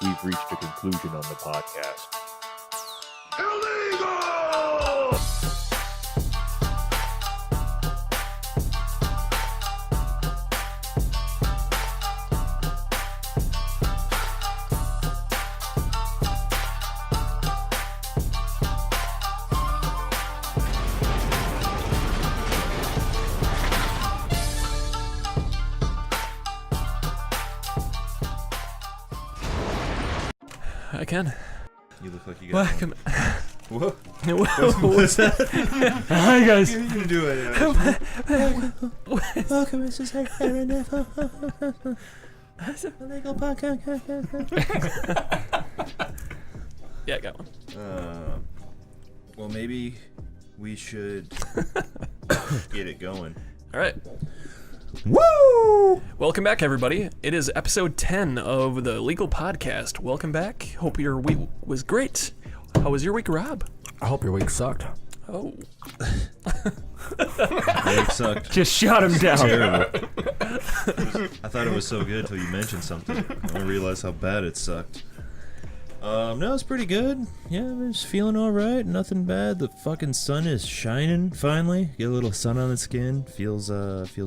we've reached a conclusion on the podcast. Illegal! I can. You look like you got Welcome. Whoa. Whoa. What's that? Hi guys. You can do it. Welcome, Mrs. Aaron. Illegal podcast. Yeah, I got one. Well, maybe we should get it going. All right. Woo! Welcome back, everybody. It is episode 10 of the Legal Podcast. Welcome back. Hope your week was great. How was your week, Rob? I hope your week sucked. Oh. It sucked. Just shut him down. Terrible. I thought it was so good until you mentioned something. I realized how bad it sucked. No, it's pretty good. Yeah, I'm just feeling alright. Nothing bad. The fucking sun is shining, finally. Get a little sun on the skin. Feels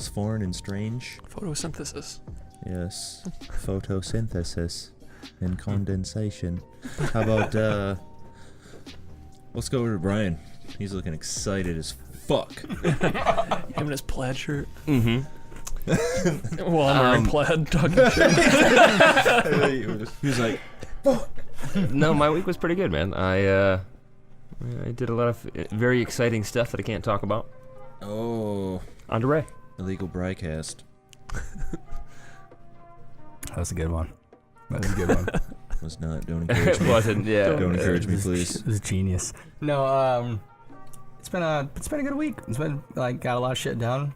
foreign and strange. Photosynthesis. Yes. Photosynthesis and condensation. How about, let's go over to Brian. He's looking excited as fuck. Him in his plaid shirt. Mm-hmm. Well, I'm wearing plaid, talking shit. He was like, No, my week was pretty good, man. I did a lot of very exciting stuff that I can't talk about. oh, On to Ray. illegal broadcast. That was a good one. That was a good one. Was not. Don't encourage It me. wasn't, yeah. Don't encourage me, It please. was genius. No, it's been a good week. It's been got a lot of shit done.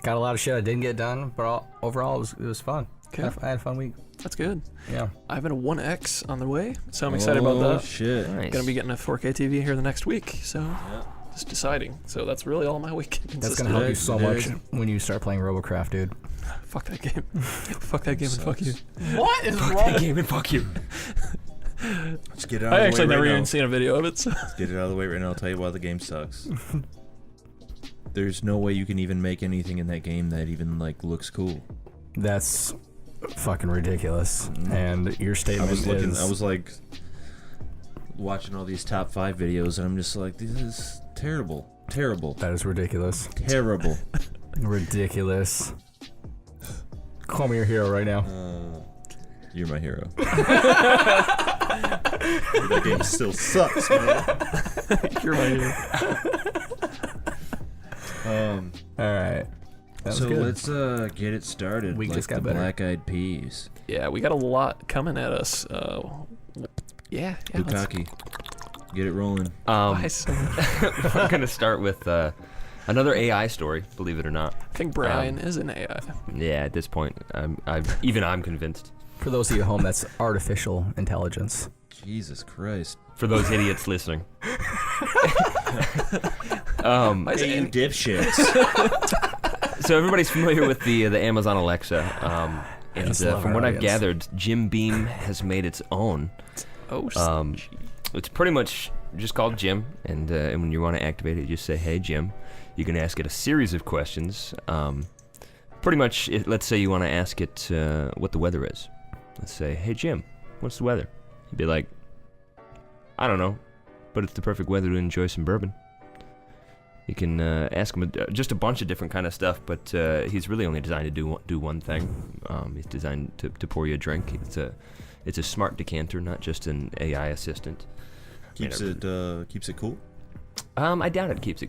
Got a lot of shit I didn't get done, but overall it was fun. Okay. I had a fun week. That's good. Yeah. I have a 1X on the way, so I'm excited about that. Oh, shit. Nice. Gonna be getting a 4K TV here the next week, so just deciding. So that's really all my week That's consisted gonna help of. you so much when you start playing Robocraft, dude. Fuck that game. Fuck that game and fuck you. What is wrong? That game and fuck you. Let's get it out I of the actually way never right even now. seen a video of it, so. Let's get it out of the way right now. I'll tell you why the game sucks. There's no way you can even make anything in that game that even, like, looks cool. That's fucking ridiculous. And your statement I was like watching all these top 5 videos and I'm just like, this is terrible. Terrible. That is ridiculous. Terrible. Ridiculous. Call me your hero right now. You're my hero. That game still sucks, man. You're my hero. Alright. So let's get it started. We like just got the better. Black Eyed Peas. Yeah, we got a lot coming at us. Yeah. let's- Bukaki. Get it rolling. Why so- I'm gonna start with another AI story, believe it or not. I think Brian is an AI. Yeah, at this point, I'm convinced. For those of you at home, that's artificial intelligence. Jesus Christ. For those idiots listening. Why is it Hey, you an- dipshits. So everybody's familiar with the Amazon Alexa, and just love from our what I've audience. gathered, Jim Beam has made its own. Oh, It's pretty much just called Jim, and when you want to activate it, you just say, "Hey Jim." You can ask it a series of questions. Pretty much, let's say you want to ask it what the weather is. Let's say, "Hey Jim, what's the weather?" You'd be like, "I don't know, but it's the perfect weather to enjoy some bourbon." You can ask him just a bunch of different kind of stuff, but he's really only designed to do one thing. He's designed to pour you a drink. It's a smart decanter, not just an AI assistant. Keeps it cool. I doubt it keeps it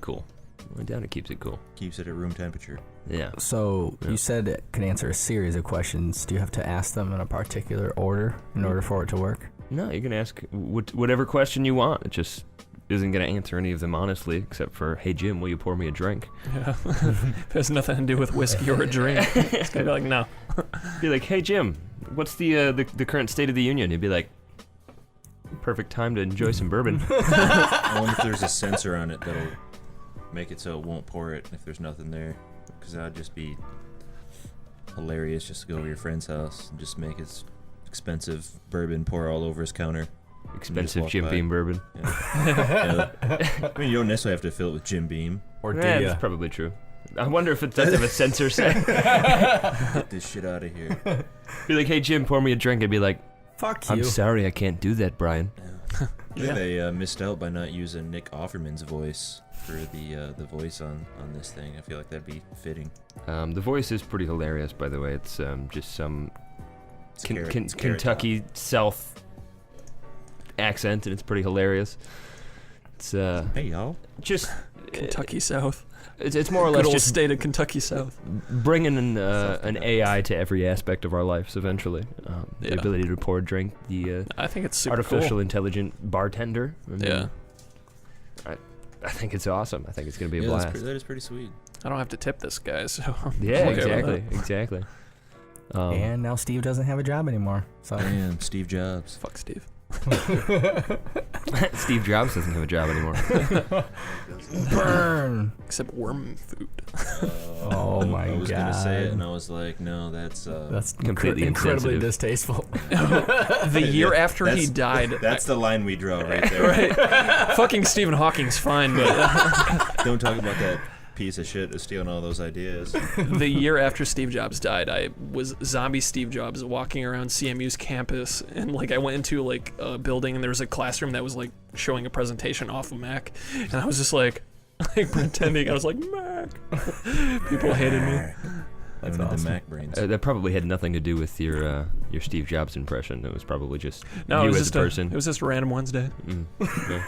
cool. Keeps it at room temperature. Yeah. So you said it can answer a series of questions. Do you have to ask them in a particular order in order for it to work? No, you can ask whatever question you want. It just isn't going to answer any of them honestly, except for, "Hey Jim, will you pour me a drink?" Yeah. It has nothing to do with whiskey or a drink. It's gonna be like, no. Be like, "Hey Jim, what's the current state of the union?" You'd be like, "Perfect time to enjoy some bourbon." I wonder if there's a sensor on it that'll make it so it won't pour it if there's nothing there. Because that would just be hilarious, just to go over to your friend's house and just make it expensive bourbon pour all over his counter. Expensive Jim Beam bourbon. Yeah. I mean, you don't necessarily have to fill it with Jim Beam. Or do Yeah, ya? that's probably true. I wonder if it does have a sensor set. Get this shit out of here. Be like, hey Jim, pour me a drink. I'd be like, Fuck you. I'm sorry, I can't do that, Brian. I think they missed out by not using Nick Offerman's voice for the voice on this thing. I feel like that'd be fitting. The voice is pretty hilarious, by the way. It's just some It's Carrot Top. Kentucky South accent, and it's pretty hilarious. It's Hey y'all. just Kentucky South. it's more or Good less old just state of Kentucky South. bringing an AI to every aspect of our lives eventually. The Yeah. ability to pour a drink, the I think it's super artificial cool. intelligent bartender. I mean, Yeah. I think it's awesome. I think it's going to be a Yeah, blast. that is pretty sweet. I don't have to tip this guy, so Yeah, I'm okay with exactly. And now Steve doesn't have a job anymore. So Damn, Steve Jobs. Fuck Steve. Steve Jobs doesn't have a job anymore. burn. Except worm food. Oh my I was gonna say it, God. and I was like, no, that's That's Completely incredibly insensitive. distasteful. The year Yeah, after he that's- died. That's the line we draw right there. Right. Fucking Stephen Hawking's fine, but Don't talk about that piece of shit who's stealing all those ideas. the year after Steve Jobs died, I was zombie Steve Jobs walking around CMU's campus, and like I went into like a building, and there was a classroom that was like showing a presentation off of Mac, and I was just like pretending I was like Mac. People hated me. That's Living in awesome. the Mac brains. That probably had nothing to do with your Steve Jobs impression. It was probably just No, you it was as just a person. it was just a random Wednesday. Yeah.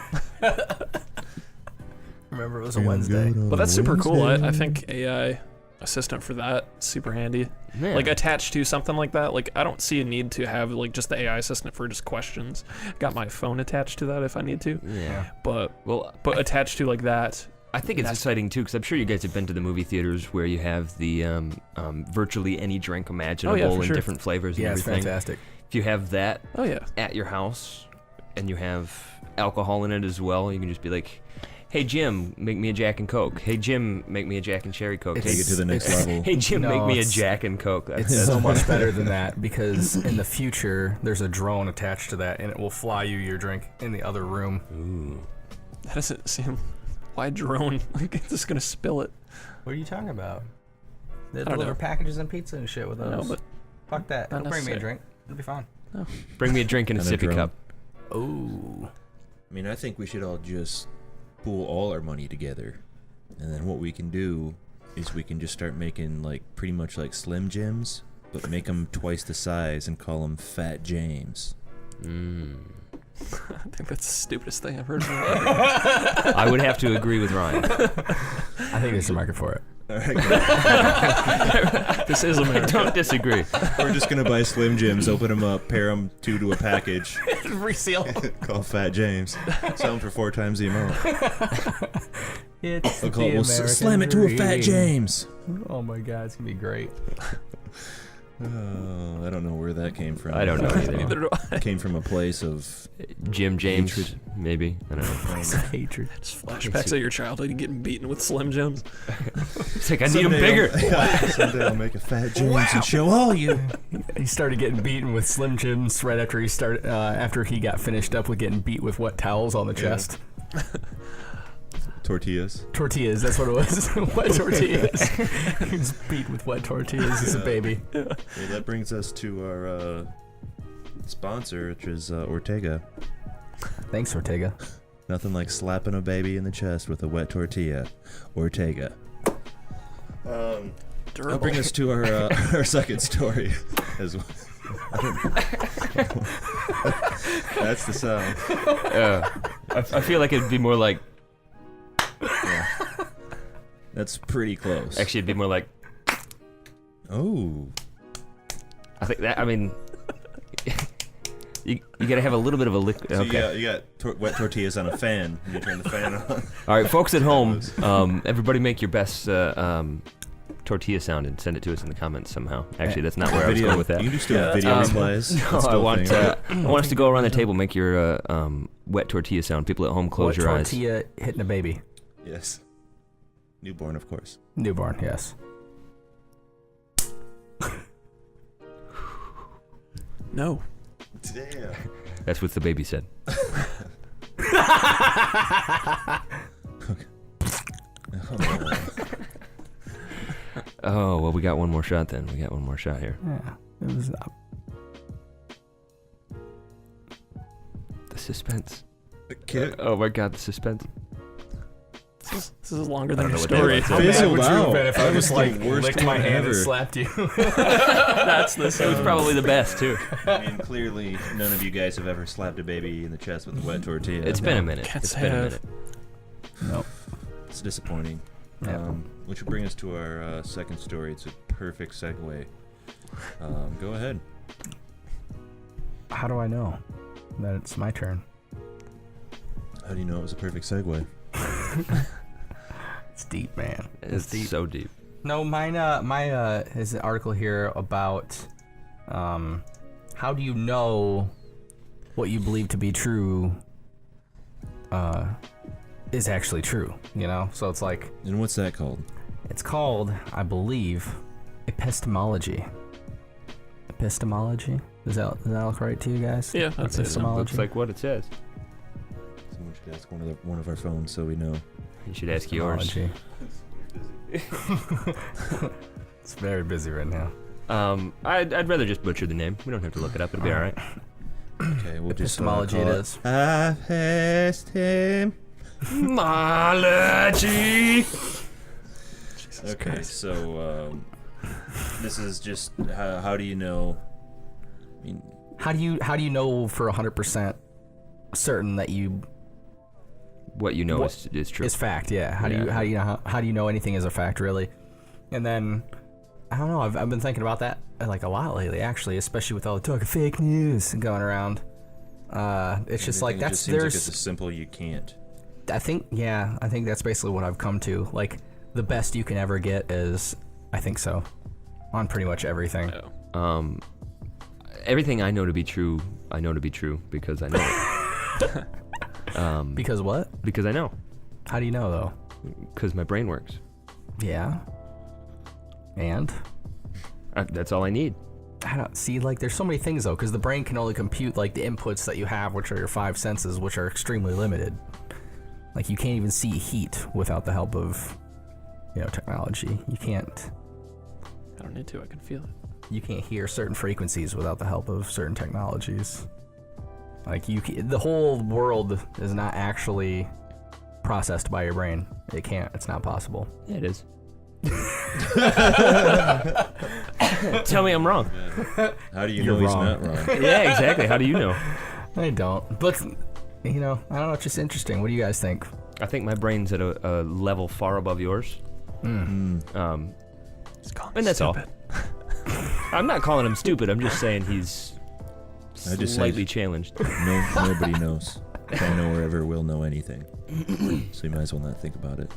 Remember, it was a Wednesday. But that's super cool. I think AI assistant for that super handy. Yeah. Like attached to something like that. Like I don't see a need to have like just the AI assistant for just questions. Got my phone attached to that if I need to. Yeah. But Well, attached to like that. I think it's exciting too, because I'm sure you guys have been to the movie theaters where you have the virtually any drink imaginable for in sure. different flavors Yeah, and it's everything. fantastic. If you have that Oh yeah. at your house and you have alcohol in it as well, you can just be like, hey Jim, make me a Jack and Coke. Hey Jim, make me a Jack and Cherry Coke. Take it to the next it's- level. Hey Jim, No, make me a it's- Jack and Coke. It's so much better than that, because in the future there's a drone attached to that, and it will fly you your drink in the other room. Ooh. That doesn't seem. Why drone? Like it's just gonna spill it. What are you talking about? They don't deliver know. packages and pizza and shit with I know, those. but Fuck that. not It'll bring me a necessary. drink. It'll be fine. Bring me a drink in a And a sippy drone. cup. Ooh. I mean, I think we should all just pool all our money together, and then what we can do is we can just start making like pretty much like Slim Jims, but make them twice the size and call them Fat James. I think that's the stupidest thing I've heard in my life. I would have to agree with Ryan. I think there's a market for it. All right, guys. This is I America. don't disagree. We're just gonna buy Slim Jims, open them up, pair them two to a package, Reseal. call Fat James, sell them for 4 times the amount. It's We'll, the we'll American slam it to a Fat dream. James. Oh my God, it's gonna be great. Oh, I don't know where that came from. I don't know either. Neither do I. It came from a place of Jim James, Hatred. maybe. I don't know. It's hatred. Just flashbacks of your childhood, you getting beaten with Slim Jims. It's like, I need him bigger. Someday I'll make a Fat James and show all you. He started getting beaten with Slim Jims right after he started. After he got finished up with getting beat with wet towels on the chest. Tortillas. Tortillas, that's what it was. Wet tortillas. He was beat with wet tortillas as a baby. Well, that brings us to our sponsor, which is Ortega. Thanks, Ortega. Nothing like slapping a baby in the chest with a wet tortilla. Ortega. That'll Durable. bring us to our our second story. As well. That's the sound. I feel like it'd be more like, Yeah. That's pretty close. actually, it'd be more like, Oh. I think that, I mean, you gotta have a little bit of a liquid. So Okay. you got wet tortillas on a fan. And you turn the fan on. All right, folks at home, everybody make your best tortilla sound and send it to us in the comments somehow. Actually, that's not where I was going with that. You can just do video replies. No, That's I still a want thing, right? I want us to go around the table, make your wet tortilla sound. People at home, close Wet your eyes. tortilla hitting a baby. Yes. Newborn, of course. Newborn, yes. No. Damn. That's what the baby said. Oh, well, we got one more shot then. We got one more shot here. Yeah, it was. The suspense. Kid. Oh my god, the suspense. This is longer than your don't know story. what How that bad would Fizzled you have out. been if I That just was like the worst licked my one hand ever. and slapped you? That's the It was probably the best too. I mean, clearly, none of you guys have ever slapped a baby in the chest with a wet tortilla. It's been a minute. Cats It's been a have. minute. Nope. It's disappointing. Yeah. Which will bring us to our second story. It's a perfect segue. Go ahead. How do I know that it's my turn? How do you know it was a perfect segue? It's deep, man. It's deep. so deep. No, mine. My is an article here about how do you know what you believe to be true is actually true. You know, so it's like And what's that called? it's called, I believe, epistemology. Epistemology. Does that look right to you guys? Yeah, that's it. Epistemology. Looks like what it says. Someone should ask one of our phones so we know. You should ask yours. Epistemology. It's very busy right now. I'd rather just butcher the name. We don't have to look it up. It'll be all right. Okay, we'll Epistemology it is. I passed him. Mology. Okay, so this is just how do you know? I mean, How do you know for 100% certain that you What you know What is true. is fact? Yeah. How Yeah. do you know anything is a fact really? And then I don't know. I've been thinking about that like a lot lately, actually, especially with all the talk of fake news going around. It's just like it that's just seems like there's. it's a simple you can't. I think that's basically what I've come to. Like the best you can ever get is I think so on pretty much everything. Yeah. Everything I know to be true, I know to be true because I know it. Because what? Because I know. How do you know though? Because my brain works. Yeah. And That's all I need. I don't see like there's so many things though because the brain can only compute like the inputs that you have, which are your five senses, which are extremely limited. Like you can't even see heat without the help of technology. You can't I don't need to. I can feel it. hear certain frequencies without the help of certain technologies. Like the whole world is not actually processed by your brain. It can't. It's not possible. Yeah, it is. Tell me I'm wrong. How do you You're know wrong. he's not wrong? Yeah, exactly. How do you know? I don't. But I don't know. It's just interesting. What do you guys think? I think my brain's at a level far above yours. Mm. He's calling And me that's all. stupid. I'm not calling him stupid. I'm just saying he's I just say- slightly challenged. Nobody knows. Don't know or ever will know anything. So you might as well not think about it.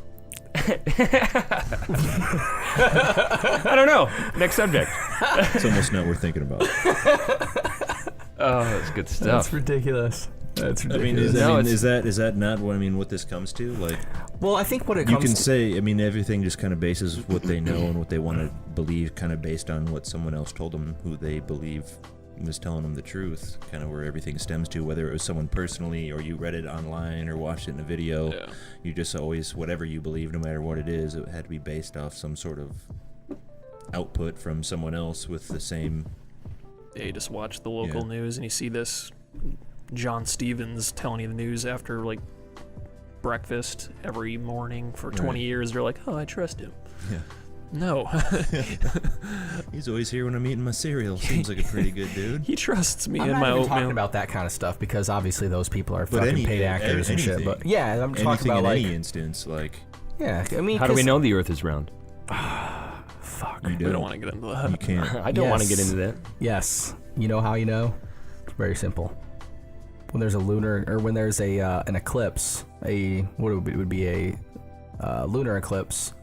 I don't know. Next subject. It's almost not worth thinking about. Oh, that's good stuff. That's ridiculous. That's I mean, ridiculous. is that not what what this comes to? Like, Well, I think what it you comes can to, say, everything just kind of bases what they know and what they want to believe, kind of based on what someone else told them, who they believe was telling them the truth, kind of where everything stems to, whether it was someone personally or you read it online or watched it in a video. Yeah. You just always, whatever you believe, no matter what it is, it had to be based off some sort of output from someone else with the same. Yeah, you just watch the local news and you see this John Stevens telling you the news after like breakfast every morning for 20 Right. years. They're like, oh, I trust him. Yeah. No. He's always here when I'm eating my cereal. Seems like a pretty good dude. He trusts me I'm in not my even talking oatmeal. about that kind of stuff because obviously those people are But fucking paid actors and shit. anything. But yeah, I'm talking Anything about in like any instance, like yeah. I mean, How do we 'cause- know the Earth is round? Fuck. you We don't want to get into You that. can't. I don't want to get Yes. into that. Yes. You know how you know? It's very simple. When there's a lunar, or when there's a an eclipse, would be a lunar eclipse,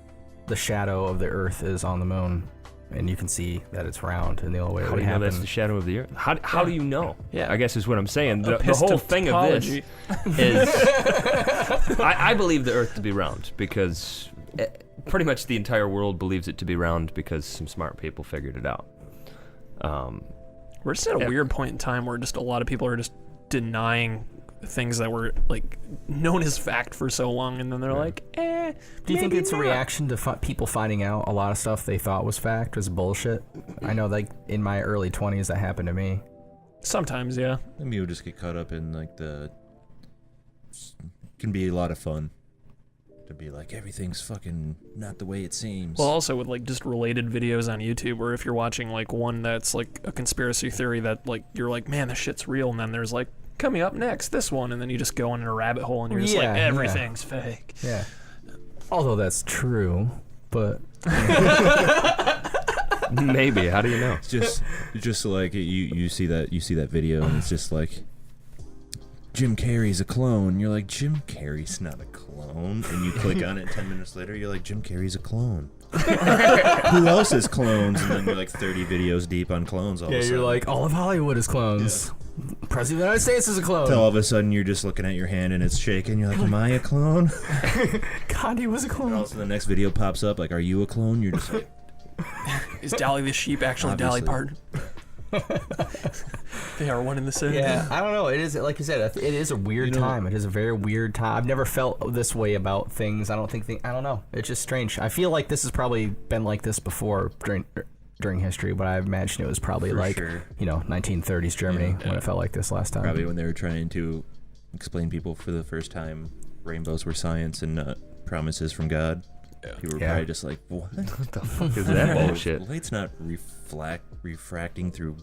the shadow of the Earth is on the moon, and you can see that it's round. And the only way it How do would you know happen. that's the shadow of the Earth? How do you know? Yeah. I guess is what I'm saying. The whole thing of this Epistotopology. is I believe the Earth to be round because pretty much the entire world believes it to be round because some smart people figured it out. We're just at a weird point in time where just a lot of people are just denying things that were like known as fact for so long, and then they're like, Do you think it's a reaction to people finding out a lot of stuff they thought was fact was bullshit? I know, like, in my early 20s, that happened to me. Sometimes, yeah. And people just get caught up in, like, it can be a lot of fun to be like, everything's fucking not the way it seems. Well, also with, like, just related videos on YouTube, or if you're watching, like, one that's, like, a conspiracy theory that, like, you're like, man, this shit's real, and then there's, like, coming up next, this one, and then you just go in a rabbit hole, and you're just like, everything's fake. Yeah. Although that's true, but... Maybe. How do you know? It's just like you see that video, and it's just like, Jim Carrey's a clone. You're like, Jim Carrey's not a clone. And you click on it 10 minutes later, you're like, Jim Carrey's a clone. Who else is clones? And then you're like 30 videos deep on clones all of a sudden. You're like, all of Hollywood is clones. Yeah. President of the United States is a clone. Till all of a sudden you're just looking at your hand and it's shaking. You're like, am I a clone? Gandhi was a clone. And also the next video pops up like, are you a clone? You're just like... Is Dolly the sheep actually Obviously. Dolly Parton? They are one and the same. Yeah, I don't know. It is, like you said, it is a weird time. It is a very weird time. I've never felt this way about things. I don't know. It's just strange. I feel like this has probably been like this before during history, but I imagine it was probably For like, sure. 1930s Germany when it felt like this last time. Probably when they were trying to explain people for the first time rainbows were science and not promises from God. People were probably just like, what? What the fuck is that bullshit? Light's not refracting through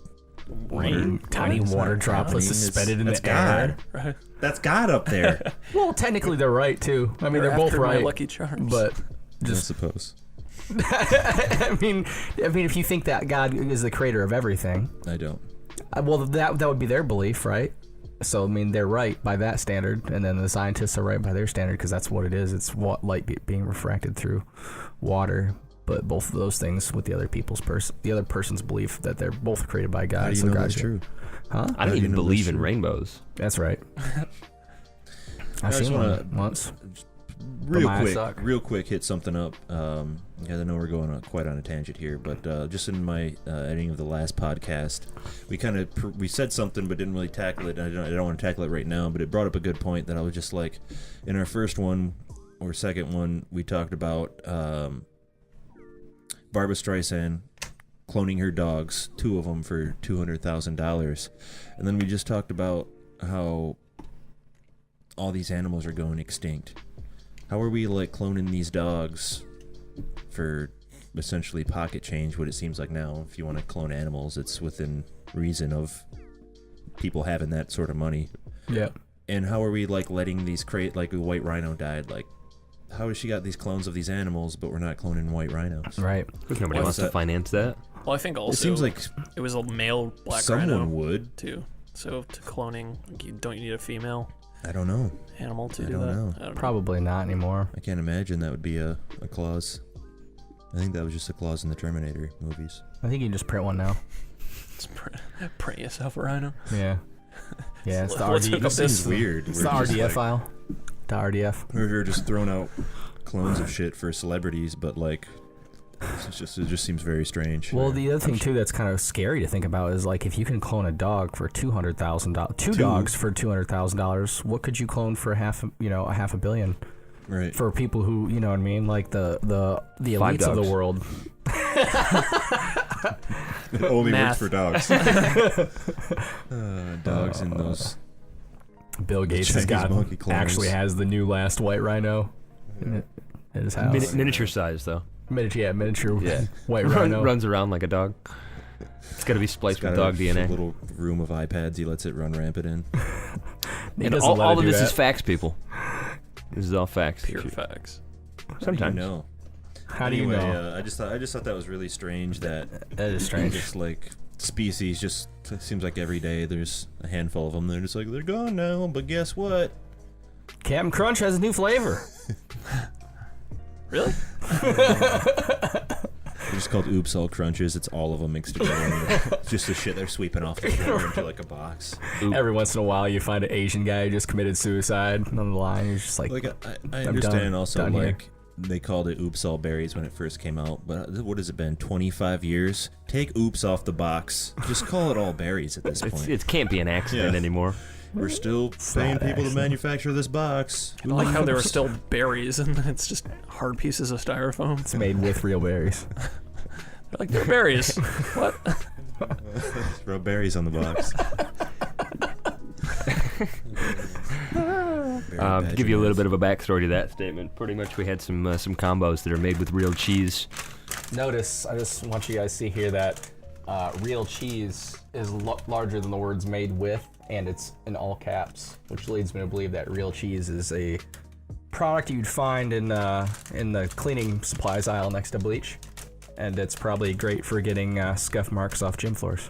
Rain, tiny water droplets suspended in the air. Right. That's God up there. Well, technically they're right too. I mean, they're both after my right. Lucky Charms. But I just, suppose. I mean, if you think that God is the creator of everything, I don't. well, that would be their belief, right? So I mean, they're right by that standard, and then the scientists are right by their standard because that's what it is. It's what light being refracted through water. But both of those things with the other person's belief that they're both created by God. How do you so know God's that's true? Huh? I don't even believe in rainbows. That's right. I've just seen wanna- one once. Real quick, hit something up. Because I know we're going quite on a tangent here, but just in my editing of the last podcast, we said something but didn't really tackle it. And I don't want to tackle it right now, but it brought up a good point that I was just like, in our first one or second one, we talked about Barbra Streisand cloning her dogs, 2 of them for $200,000, and then we just talked about how all these animals are going extinct. How are we like cloning these dogs for essentially pocket change? What it seems like now, if you want to clone animals, it's within reason of people having that sort of money. Yeah. And how are we like letting these like a white rhino died? Like, how has she got these clones of these animals, but we're not cloning white rhinos? Right. Because nobody Why wants is to that? finance that. Well, I think also It seems like it was a male black someone rhino would. too. So to cloning, don't you need a female I don't know. animal to I do don't that? know. I don't Probably not anymore. I can't imagine that would be a clause. I think that was just a clause in the Terminator movies. I think you can just print one now. Just print yourself a rhino. Yeah. Yeah, it's the Let's hook RDF. up This seems this- weird. It's We're the just RDF like- file. The RDF. We're just throwing out clones of shit for celebrities, but like, it just seems very strange. Well, the other thing too that's kind of scary to think about is like if you can clone a dog for $200,000, two dogs for $200,000, what could you clone for $500 million? Right. For people who, you know what I mean, like the elites of the dogs. world. It only Math. works for dogs. Dogs in those. Bill Gates Chinese monkey clones. actually has the new last white rhino in his house. Miniature size, though. Miniature Yeah. white rhino. Runs around like a dog. It's got to be spliced with dog A DNA. little room of iPads he lets it run rampant in. He And doesn't let all it of do this that. is facts, people. This is all facts. Pure facts. Sometimes. No. How do you Anyway, know? I just thought that was really strange that That is strange. just like species just it seems like every day there's a handful of them. They're just like they're gone now, but guess what? Captain Crunch has a new flavor. Really? They're just called Oops All Crunches. It's all of them mixed together. It's just the shit they're sweeping off the floor into like a box. Every once in a while, you find an Asian guy who just committed suicide on the line. You're just like Like I I'm understand done- also done here. like they called it Oops All Berries when it first came out, but what has it been, 25 years? Take Oops off the box. Just call it All Berries at this point. It can't be an accident anymore. We're still paying people to manufacture this box. I like how there are still berries and it's just hard pieces of styrofoam. It's made with real berries. They're like, they're berries. What? Rub berries on the box. To give you a little bit of a backstory to that statement, pretty much we had some combos that are made with real cheese. Notice, I just want you guys to see here that real cheese is larger than the words made with, and it's in all caps, which leads me to believe that real cheese is a product you'd find in the cleaning supplies aisle next to bleach, and it's probably great for getting scuff marks off gym floors.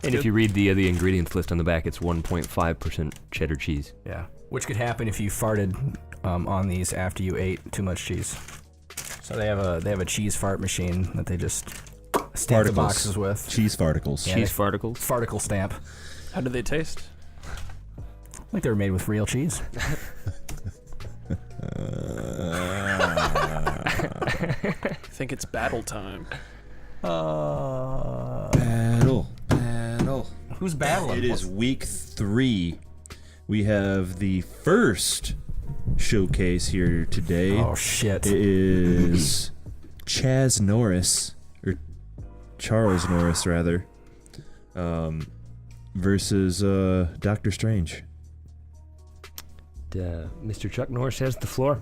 And if you read the ingredients list on the back, it's 1.5% cheddar cheese. Yeah, which could happen if you farted on these after you ate too much cheese. So they have a cheese fart machine that they just stamp the boxes with. Cheese farticles. Yeah, Cheese farticles. Farticle stamp. How do they taste? Like they were made with real cheese. I think it's battle time. Battle. Who's battling? It is week 3. We have the first showcase here today. Oh shit! It is Chaz Norris, or Charles Norris rather, versus Doctor Strange. Mr. Chuck Norris has the floor.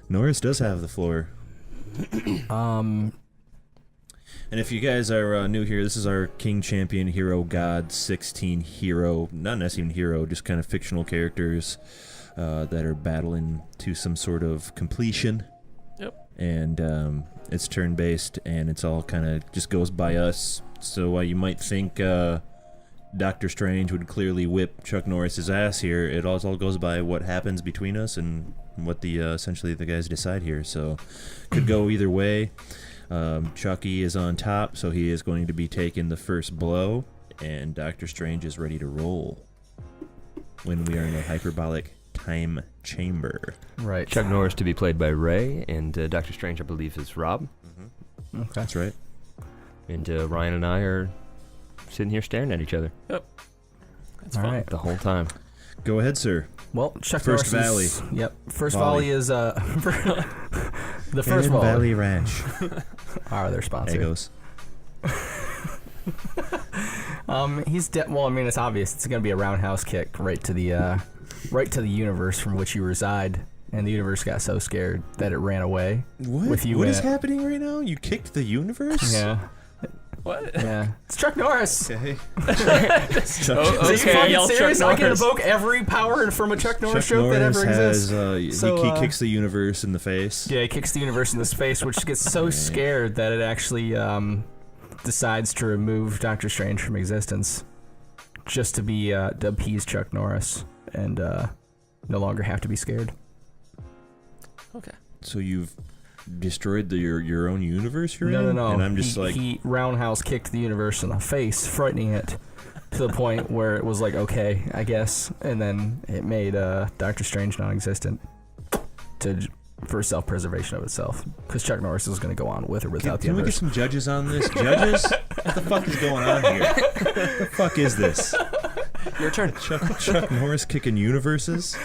Norris does have the floor. And if you guys are new here, this is our King Champion Hero God 16 hero, not necessarily hero, just kind of fictional characters that are battling to some sort of completion. Yep. And it's turn-based, and it's all kind of just goes by us. So while you might think Doctor Strange would clearly whip Chuck Norris's ass here, it all goes by what happens between us and what the essentially the guys decide here. So could go either way. Chucky is on top, so he is going to be taking the first blow, and Doctor Strange is ready to roll when we are in a hyperbolic time chamber. Right. Chuck Norris to be played by Ray, and Doctor Strange, I believe, is Rob. Okay. That's right. And Ryan and I are sitting here staring at each other. Yep. That's All fun. right. The whole time. Go ahead, sir. Well, Chuck First Norris volley. Yep. First Volley. volley is the first Cannon volley. Valley Ranch. Are their sponsor? Egos. He's well, I mean, it's obvious. It's gonna be a roundhouse kick right to the universe from which you reside, and the universe got so scared that it ran away. What? With you What in is it. happening right now? You kicked the universe? Yeah. What? Yeah. It's Chuck Norris. Okay. Oh, Are you okay, fucking yell serious? Chuck I can Norris. evoke every power from a Chuck Norris Chuck joke that Norris ever has, exists. he kicks the universe in the face. Yeah, he kicks the universe in the face, which gets so scared that it actually decides to remove Doctor Strange from existence, just to be to appease Chuck Norris and no longer have to be scared. Okay. So you've destroyed your own universe you're in? No. And I'm just he roundhouse kicked the universe in the face, frightening it to the point where it was like, okay, I guess, and then it made Doctor Strange non-existent for self-preservation of itself, because Chuck Norris is going to go on with or without the Can we get universe. some judges on this? Judges? What the fuck is going on here? What the fuck is this? Your turn. Chuck Norris kicking universes?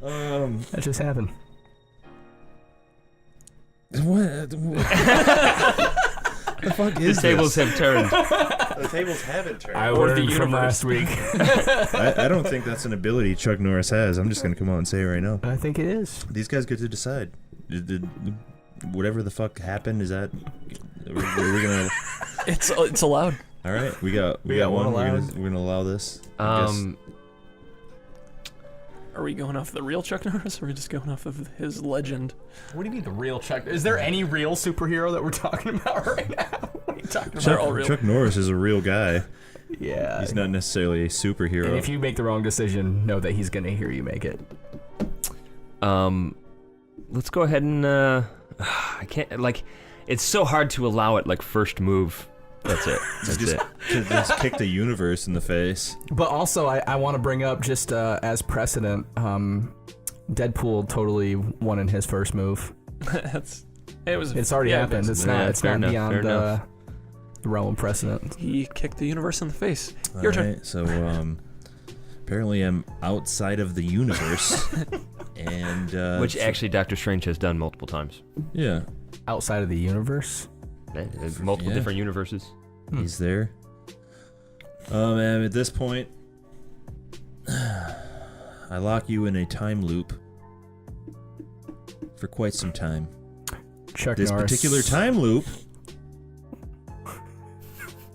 That just happened. What? The fuck is The tables this? have turned. The tables haven't turned. I Or the learned from universe. last week. I don't think that's an ability Chuck Norris has. I'm just going to come out and say it right now. I think it is. These guys get to decide. Whatever the fuck happened, is that... Are we going to... It's allowed. All right, we got got one. one allowed. We're going to allow this. I guess. Are we going off the real Chuck Norris, or are we just going off of his legend? What do you mean the real Chuck? Is there any real superhero that we're talking about right now? What are you talking about? They're all real. Chuck Norris is a real guy. Yeah. He's not necessarily a superhero. And if you make the wrong decision, know that he's gonna hear you make it. Let's go ahead and I can't, like, it's so hard to allow it, like, first move. That's it. That's it. just kick the universe in the face. But also, I want to bring up just as precedent, Deadpool totally won in his first move. It's already happened. It's not beyond the realm of precedent. He kicked the universe in the face. Your turn. Right, so apparently I'm outside of the universe, and Which actually Doctor Strange has done multiple times. yeah, Outside of the universe? Multiple yeah. different universes. he's there. And at this point, I lock you in a time loop for quite some time. Chuck This Norris. particular time loop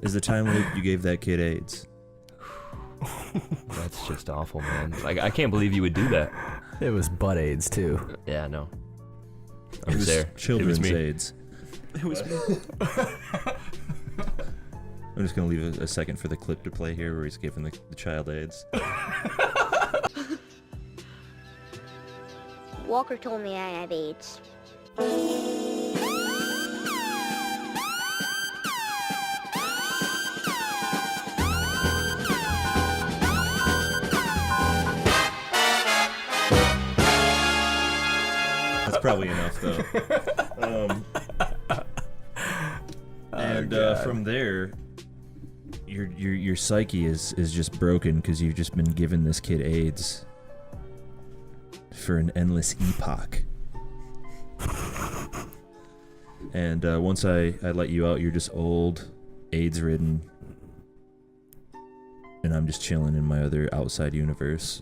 is the time loop you gave that kid AIDS. That's just awful, man. Like, I can't believe you would do that. It was butt AIDS, too. Yeah, no. I It was was there. children's it was me. AIDS. It was me. I'm just gonna leave a second for the clip to play here where he's giving the child AIDS. Walker told me I have AIDS. That's probably enough, though. From there, your psyche is just broken because you've just been giving this kid AIDS for an endless epoch. And once I let you out, you're just old, AIDS-ridden, and I'm just chilling in my other outside universe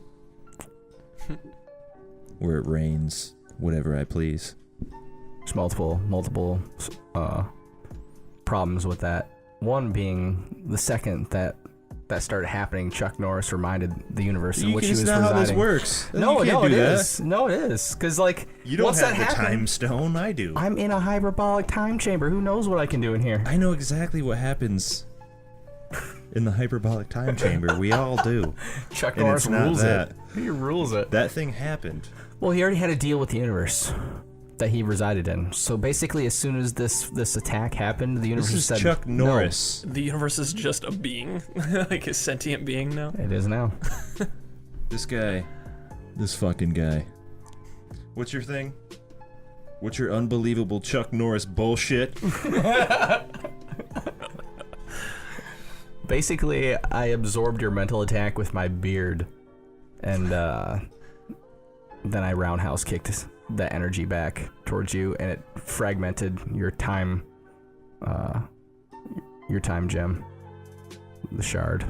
where it rains whatever I please. There's multiple problems with that. One being the second that started happening, Chuck Norris reminded the universe in which he was residing. That's not how this works. No, you can't it do is. that. No, it is. Because, like, You don't once have that the happened, time stone. I do. I'm in a hyperbolic time chamber. Who knows what I can do in here? I know exactly what happens in the hyperbolic time chamber. We all do. Chuck And Norris it's not rules that. it. He rules it. That thing happened. Well, he already had a deal with the universe that he resided in. So basically, as soon as this attack happened, the universe This is said, Chuck Norris. The universe is just a being, like a sentient being now. "No." It is now. This guy. This fucking guy. What's your thing? What's your unbelievable Chuck Norris bullshit? Basically, I absorbed your mental attack with my beard, and then I roundhouse kicked the energy back towards you, and it fragmented your time gem, the shard.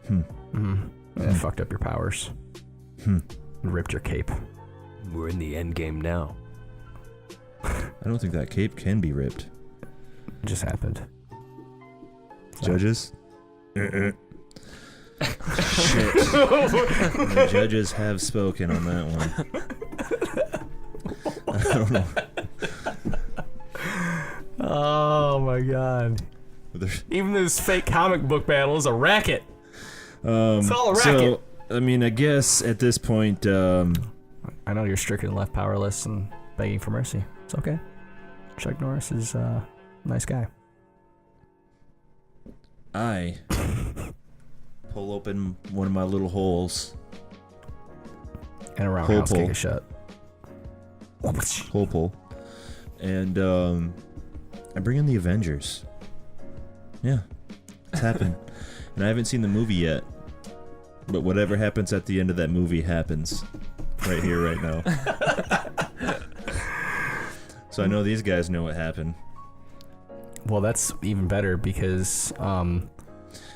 And it fucked up your powers. And ripped your cape. We're in the end game now. I don't think that cape can be ripped. It just happened. Judges? Shit. The judges have spoken on that one. I don't know. Oh my god. Even this fake comic book battle is a racket. It's all a racket. So, I mean, I guess at this point, I know you're stricken, left powerless, and begging for mercy. It's okay. Chuck Norris is a nice guy. I pull open one of my little holes. And a roundhouse Hole kick it shut. Hole pull. And I bring in the Avengers. Yeah, it's happened. And I haven't seen the movie yet. But whatever happens at the end of that movie happens. Right here, right now. So I know these guys know what happened. Well, that's even better because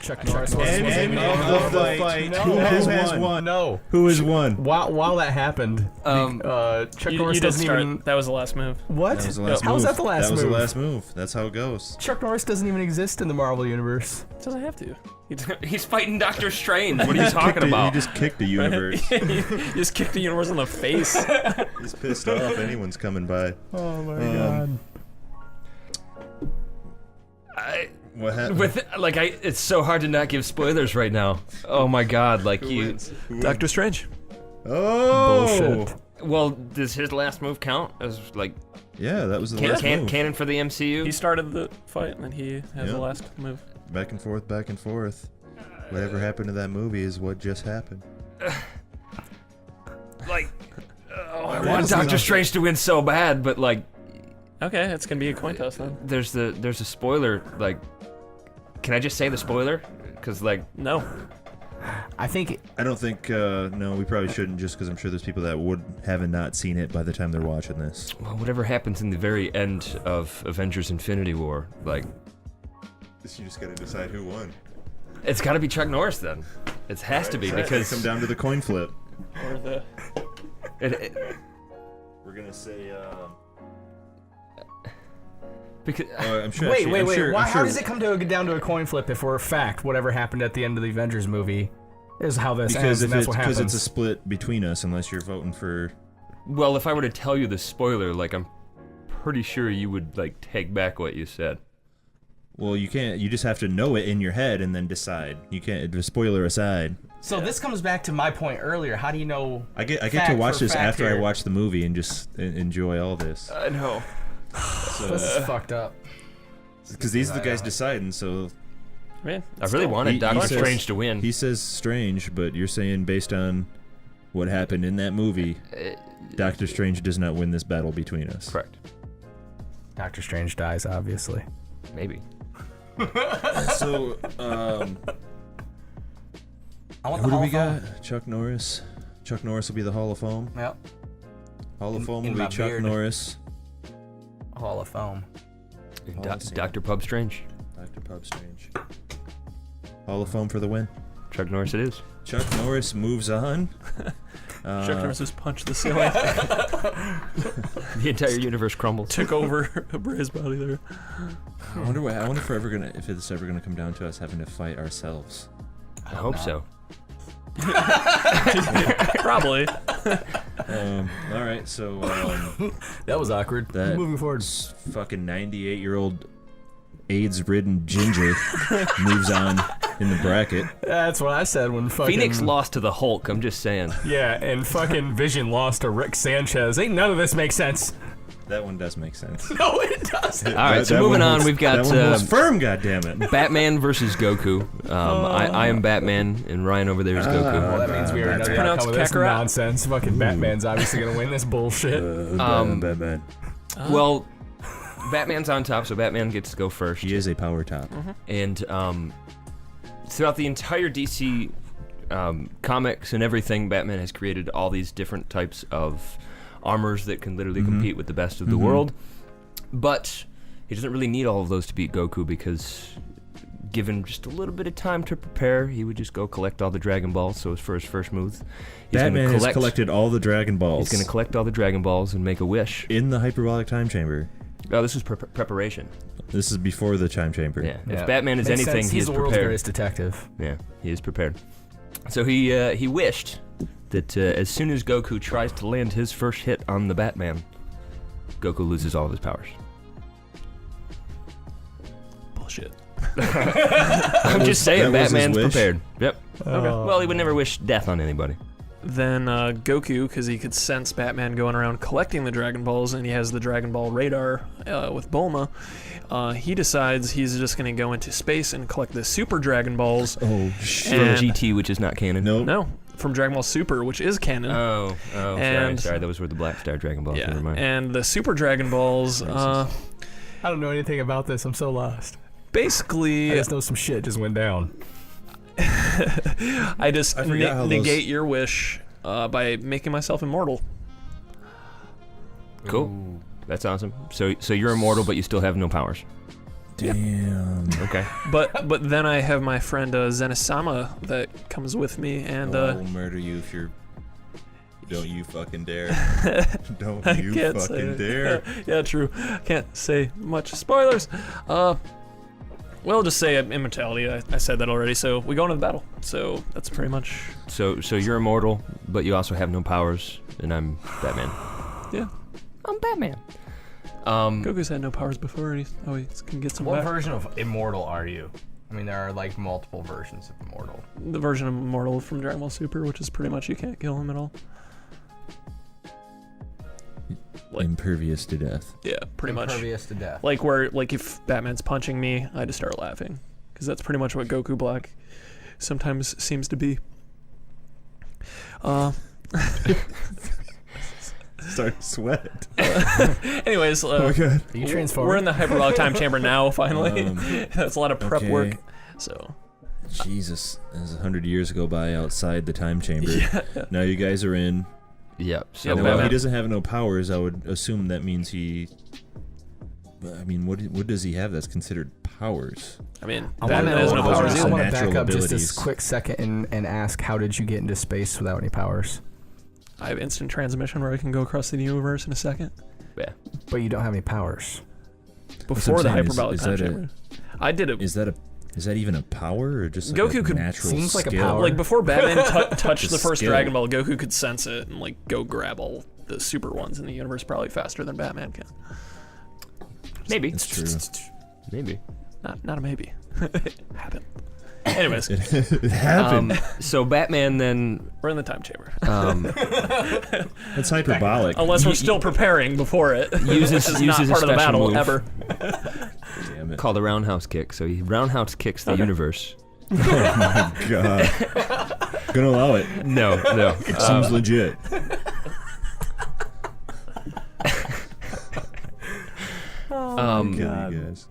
Chuck Norris was End of the fight. No. Who has won? No. Who has won? While that happened, Chuck Norris You did doesn't start. even. That was the last move. What? That was the last How move. was that the last That was move? the last move. That's how it goes. Chuck Norris doesn't even exist in the Marvel universe. Doesn't have to. He's fighting Doctor Strange. What are you talking about? He just kicked the universe. You just kicked the universe in the face. He's pissed off. Anyone's coming by. Oh my god. What happened? It's so hard to not give spoilers right now. Oh my god, like Who wins? Who wins? Doctor Strange. Oh! Bullshit. Well, does his last move count as like Yeah, that was the last move. canon for the MCU? He started the fight, and then he has the Yeah. last move. Back and forth, back and forth. Whatever happened to that movie is what just happened. I want Doctor Strange to win so bad, but like, Okay, it's gonna be a coin toss then. there's a spoiler. Like, can I just say the spoiler? Because like, No. I think I don't think, no, we probably shouldn't, just because I'm sure there's people that haven't not seen it by the time they're watching this. well, whatever happens in the very end of Avengers: Infinity War, like, You just gotta decide who won. it's got to be Chuck Norris then. It has to be because Come down to the coin flip. Or the We're gonna say, because I'm sure. Wait. I'm sure, Why, I'm how sure, does it come down to a coin flip if we're a fact? Whatever happened at the end of the Avengers movie is how this Because ends, and that's what because happens. it's a split between us, unless you're voting for. well, if I were to tell you the spoiler, like, I'm pretty sure you would like take back what you said. Well, you can't. You just have to know it in your head and then decide. You can't. The spoiler aside. So this comes back to my point earlier. How do you know? I get to Fact watch for this fact after I here. watch the movie and just enjoy all this. I know. This is fucked up. Because these are the guys deciding. So man. I really wanted He Doctor says- Strange to win. he says Strange, but you're saying based on what happened in that movie, Doctor Strange does not win this battle between us. Correct. Doctor Strange dies, obviously. Maybe. So, I want who the do Hall we of Fame. got? Chuck Norris. Chuck Norris will be the Hall of Fame. Yep. Hall of In- Fame in will my be Chuck beard. Norris. Hall of Fame. Dr. Pub Strange. Dr. Pub Strange. Hall of Fame for the win. Chuck Norris it is. Chuck Norris moves on. Chuck Norris just punched the ceiling, The entire universe crumbles. took over his body there. I wonder if it's ever gonna come down to us having to fight ourselves. I hope so. Probably. All right, so That was awkward. that Moving forward. fucking 98-year-old AIDS-ridden ginger moves on in the bracket. That's what I said when fucking Phoenix lost to the Hulk. I'm just saying. Yeah, and fucking Vision lost to Rick Sanchez. Ain't none of this makes sense. That one does make sense. No, it doesn't. All right, so That moving one on, holds- we've got that one holds firm. Goddammit. Batman versus Goku. I am Batman, and Ryan over there is Well, Goku. that means we already know the pronounced outcome of this Kakarot. nonsense. Fucking Batman's obviously gonna win this bullshit. Batman. Well, Batman's on top, so Batman gets to go first. He is a power top. And throughout the entire DC comics and everything, Batman has created all these different types of armors that can literally compete with the best of the world. But he doesn't really need all of those to beat Goku because, given just a little bit of time to prepare, he would just go collect all the Dragon Balls. So for his first move, he's Batman gonna has collected all the Dragon Balls. He's going to collect all the Dragon Balls and make a wish. in the hyperbolic time chamber. Oh, this was preparation. This is before the time chamber. Yeah. If Batman is Makes anything, sense. he He's is the world's prepared. greatest detective. Yeah, he is prepared. So he wished that as soon as Goku tries to land his first hit on the Batman, Goku loses all of his powers. Bullshit. I'm just saying, that was his Batman's wish? prepared. Yep. Well, he would never wish death on anybody. Then Goku, because he could sense Batman going around collecting the Dragon Balls, and he has the Dragon Ball radar with Bulma, he decides he's just going to go into space and collect the Super Dragon Balls. Oh shit. From And- GT, which is not canon. Nope. No, from Dragon Ball Super, which is canon. Oh, And- sorry. Those were the Black Star Dragon Balls. yeah, Never mind. and the Super Dragon Balls, I don't know anything about this. I'm so lost. basically, I just know some shit just went down. I just I forgot how those- negate your wish by making myself immortal. Cool. That's awesome. So you're immortal, but you still have no powers. Damn. Okay. But then I have my friend Zenisama that comes with me, and I will murder you if you're. Don't you fucking dare. Don't I you can't say fucking it. dare. Yeah, true. Can't say much spoilers. Well, just say immortality. I said that already. So we go into the battle. So that's pretty much. So you're immortal, but you also have no powers, and I'm Batman. Yeah. I'm Batman. Goku's had no powers before, and he can get some What back. version of immortal are you? I mean, there are like multiple versions of immortal. The version of Immortal from Dragon Ball Super, which is pretty much you can't kill him at all. Like- Impervious to death. Yeah, pretty much. Impervious to death. Like if Batman's punching me, I just start laughing, because that's pretty much what Goku Black sometimes seems to be. Start to sweat. Anyways, Oh my god. Are you transforming? we're in the hyperbolic time chamber now. Finally, that's a lot of prep okay. work. So Jesus, as 100 years go by outside the time chamber. yeah. Now you guys are in. Yep. So Yeah, And while he Batman. doesn't have no powers, I would assume that means he. I mean, what does he have that's considered powers? I mean, I Batman wanna has know- no those are powers just I either. want to natural back up just abilities. a quick second and ask, how did you get into space without any powers? I have instant transmission where I can go across the universe in a second. Yeah. But you don't have any powers. Before I'm the saying, is- hyperbolic is time that a- chamber, I did it. Is that even a power or just like Goku a could- natural seems like a skill? power. Like before Batman touched Just the first skill. Dragon Ball, Goku could sense it and like go grab all the super ones in the universe probably faster than Batman can. Maybe. It's true. Maybe. Not a maybe. Happened. Anyways, It happened. So Batman then. we're in the time chamber. It's hyperbolic. Unless we're still preparing before it. Uses- Which is not uses a part of the special battle move. ever. Damn it. Called a roundhouse kick. So he roundhouse kicks the universe. Oh my god. Gonna allow it. No. Seems legit. Um, God. You guys.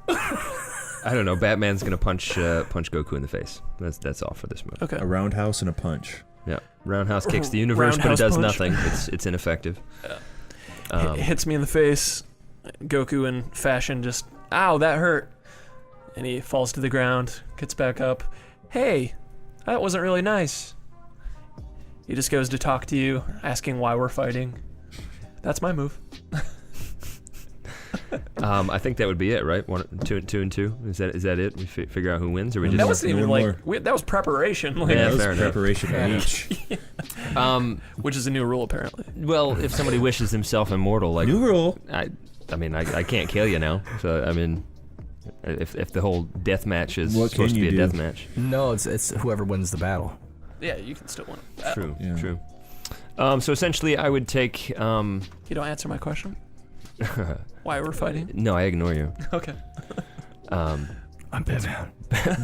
I don't know. Batman's gonna punch Goku in the face. That's all for this move. Okay. A roundhouse and a punch. Yeah. Roundhouse kicks the universe, but it Roundhouse does punch. nothing. It's ineffective. Hits me in the face. Goku in fashion just, ow, that hurt. And he falls to the ground, gets back up. Hey, that wasn't really nice. He just goes to talk to you, asking why we're fighting. That's my move. I think that would be it, right? Two and two. Is that it? We figure out who wins, or we One just That more. wasn't No even one like, more. that was preparation. Like, Yeah, That was fair enough. preparation H. which is a new rule apparently. well, if somebody wishes himself immortal, like New rule. I mean, I can't kill you now. So I mean, if the whole death match is What supposed to can be you a do? death match. No, it's whoever wins the battle. Yeah, you can still win. True. Yeah. True. So essentially, I would take. You don't answer my question? Why we're fighting? No, I ignore you. Okay. I'm Batman.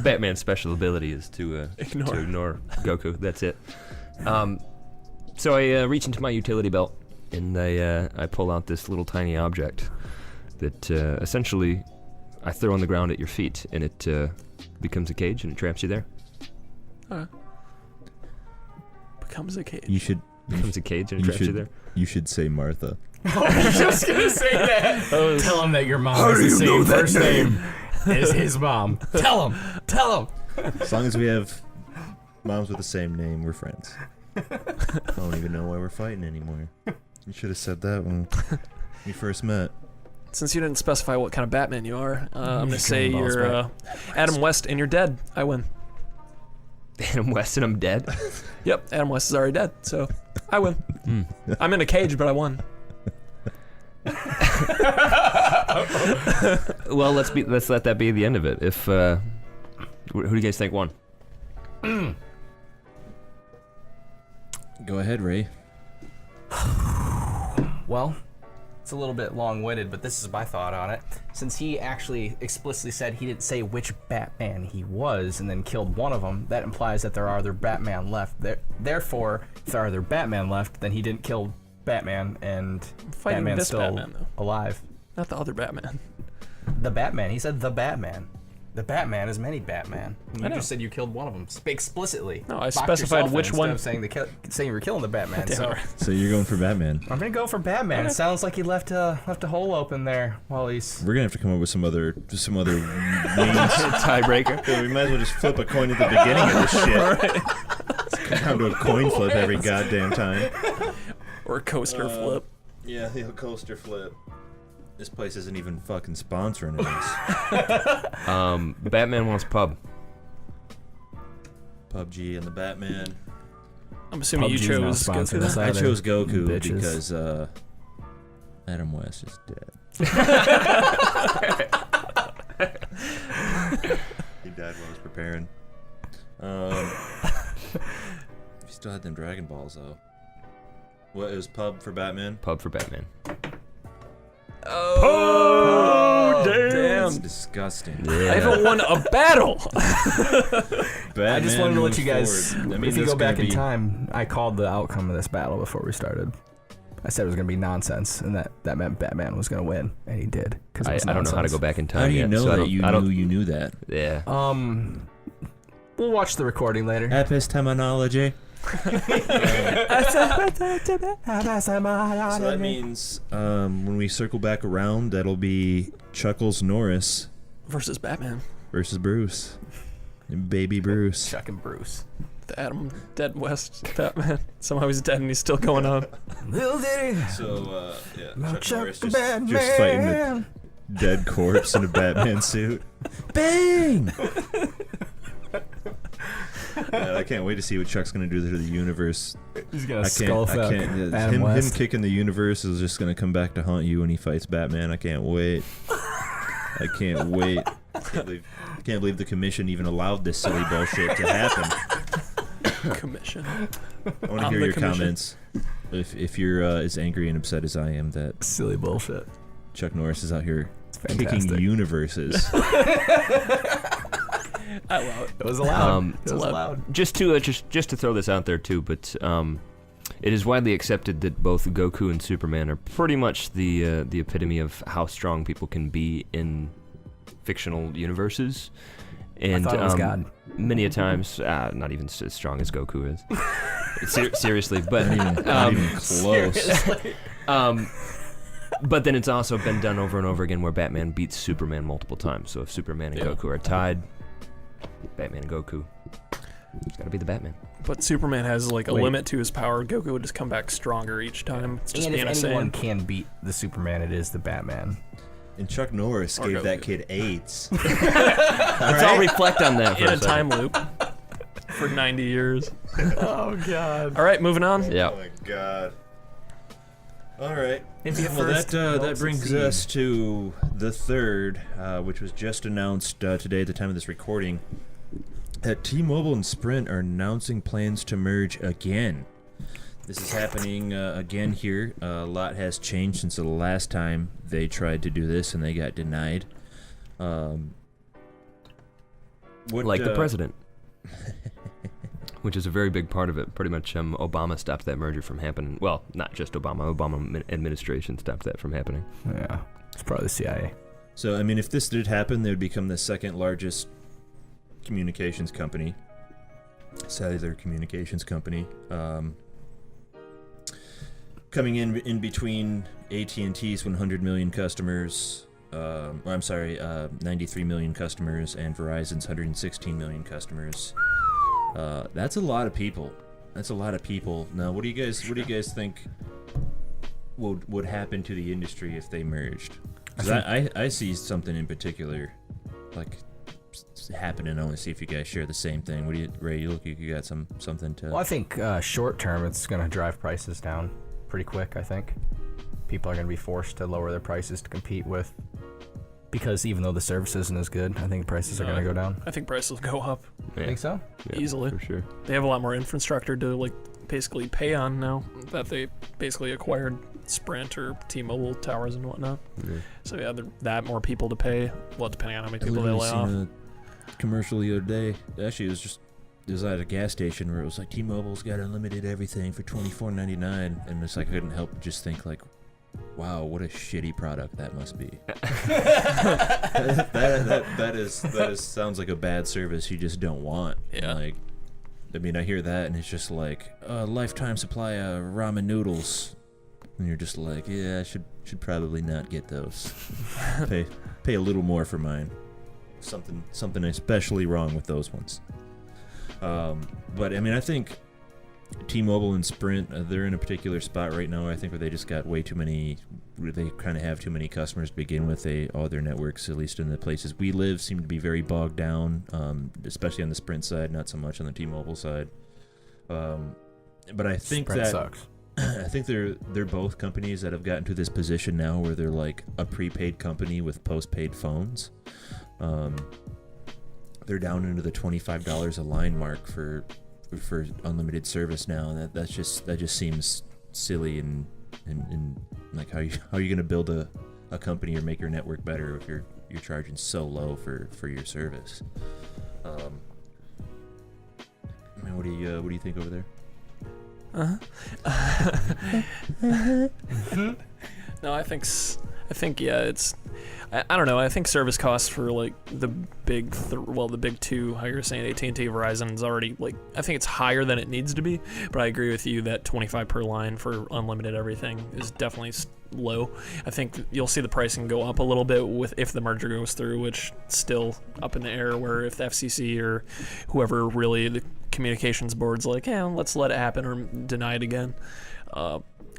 Batman's special ability is to ignore Goku. That's it. So I reach into my utility belt and I pull out this little tiny object that essentially I throw on the ground at your feet, and it becomes a cage and it traps you there. Becomes a cage. You should. Becomes a cage and it You traps you there. should. You should say Martha. I was just gonna say that. Tell him that your mom has the same first name as his mom. Tell him. As long as we have moms with the same name, we're friends. I don't even know why we're fighting anymore. You should have said that when we first met. Since you didn't specify what kind of Batman you are, I'm gonna Just say killing balls, you're Adam West and you're dead. I win. Adam West and I'm dead. Yep, Adam West is already dead, so I win. I'm in a cage, but I won. Well, let's let that be the end of it. If who do you guys think won? Go ahead, Ray. Well, it's a little bit long-winded, but this is my thought on it. Since he actually explicitly said he didn't say which Batman he was and then killed one of them, that implies that there are other Batman left. Therefore, if there are other Batman left, then he didn't kill Batman, and Fighting Batman's this still Batman, though. alive. Not the other Batman. The Batman. He said the Batman. The Batman is many Batman. You I know. just said you killed one of them. Explicitly. No, I Boxed specified yourself in which one. instead of saying you were killing the Batman. Damn So it. So you're going for Batman. I'm gonna go for Batman. It sounds like he left a hole open there while he's. We're gonna have to come up with some other names. Tiebreaker. So we might as well just flip a coin at the beginning of this shit. Let's come down to a coin flip every goddamn time. Or a coaster flip. Yeah, the coaster flip. This place isn't even fucking sponsoring us. Batman wants pub. PUBG and the Batman. I'm assuming you PUBG's not chose sponsoring Goku. us then. I either. chose Goku Bitches. because Adam West is dead. He died while I was preparing. You still had them Dragon Balls though. What, it was pub for Batman? Pub for Batman. Oh, That's damn. disgusting. I haven't won a battle. Batman I just wanted to let moves you guys. forward. I mean, If you there's go back gonna in be- time, I called the outcome of this battle before we started. I said it was gonna be nonsense, and that meant Batman was gonna win, and he did. I don't know how to go back in time. How do you yet, know so that you knew that? Yeah. We'll watch the recording later. Epistemology. So that means when we circle back around, that'll be Chuckles Norris Versus Batman. versus Bruce. Baby Bruce. Chuck and Bruce. The Adam Dead West Batman. Somehow he's dead and he's still going on. So, yeah, Chuck Chuck Norris the just fighting a dead corpse in a Batman suit. Bang! I can't wait to see what Chuck's gonna do to the universe. He's gonna skull fuck Adam him West. kicking the universe is just gonna come back to haunt you when he fights Batman. I can't wait. I can't wait. Can't believe the commission even allowed this silly bullshit to happen. Commission. I want to hear your comments. If you're as angry and upset as I am that Silly bullshit. Chuck Norris is out here kicking fantastic. universes. I love it. It was allowed. It was allowed. Just to throw this out there too, but it is widely accepted that both Goku and Superman are pretty much the epitome of how strong people can be in fictional universes. And I thought it was God. Many a times, not even as strong as Goku is. Seriously, but Not even close. But then it's also been done over and over again where Batman beats Superman multiple times. So if Superman and Goku are tied, Batman and Goku, it's gotta be the Batman. But Superman has like a limit to his power. Goku would just come back stronger each time. It's just And being if insane. anyone can beat the Superman, it is the Batman. And Chuck Norris Or gave Goku. that kid AIDS. Let's all reflect on that for In a a second. time loop for 90 years. Oh God. All right, moving on. Yeah. Oh my God. All right. Maybe a Well, first that won't brings succeed. us to the third, which was just announced today at the time of this recording. That T-Mobile and Sprint are announcing plans to merge again. This is happening again here. A lot has changed since the last time they tried to do this and they got denied. What, Like the president. Which is a very big part of it. Pretty much Obama stopped that merger from happening. Well, not just Obama. Obama administration stopped that from happening. Yeah. It's probably the CIA. So, I mean, if this did happen, they would become the second largest communications company. Cellular communications company. Coming in between AT&T's 100 million customers, 93 million customers, and Verizon's 116 million customers. That's a lot of people. That's a lot of people. Now, what do you guys think would happen to the industry if they merged? 'Cause I see something in particular, like happening. I want to see if you guys share the same thing. What do you, Ray? You look like you got something to. Well, I think short term, it's going to drive prices down pretty quick. I think people are going to be forced to lower their prices to compete with, because even though the service isn't as good, I think prices are going to go down. I think prices will go up Yeah. Think so? Yeah, easily. For sure. They have a lot more infrastructure to like basically pay on now that they basically acquired Sprint or T-Mobile towers and whatnot. Yeah. So yeah, that more people to pay. Well, depending on how many I people they literally lay off. seen a commercial the other day. Actually, it was at a gas station where it was like T-Mobile's got unlimited everything for $24.99, and it's like I couldn't help but just think like, wow, what a shitty product that must be. that is sounds like a bad service you just don't want. Yeah. Like, I mean, I hear that and it's just like a lifetime supply of ramen noodles, and you're just like, yeah, I should probably not get those. Pay a little more for mine. Something especially wrong with those ones. But I mean, I think T-Mobile and Sprint, they're in a particular spot right now, I think, where they just got way too many. They kind of have too many customers to begin with. All their networks, at least in the places we live, seem to be very bogged down, especially on the Sprint side, not so much on the T-Mobile side. But I think Sprint that sucks. I think they're both companies that have gotten to this position now where they're like a prepaid company with postpaid phones. They're down into the $25 a line mark for unlimited service now, and that just seems silly and like how are you gonna build a company or make your network better if you're charging so low for your service? I mean, what do you think over there? No, I think yeah, it's. I don't know. I think service costs for like the big, the big two, how you're saying AT&T, Verizon is already like. I think it's higher than it needs to be, but I agree with you that 25 per line for unlimited everything is definitely low. I think you'll see the pricing go up a little bit if the merger goes through, which still up in the air. Where if the FCC or whoever really the communications board's like, yeah, let's let it happen or deny it again.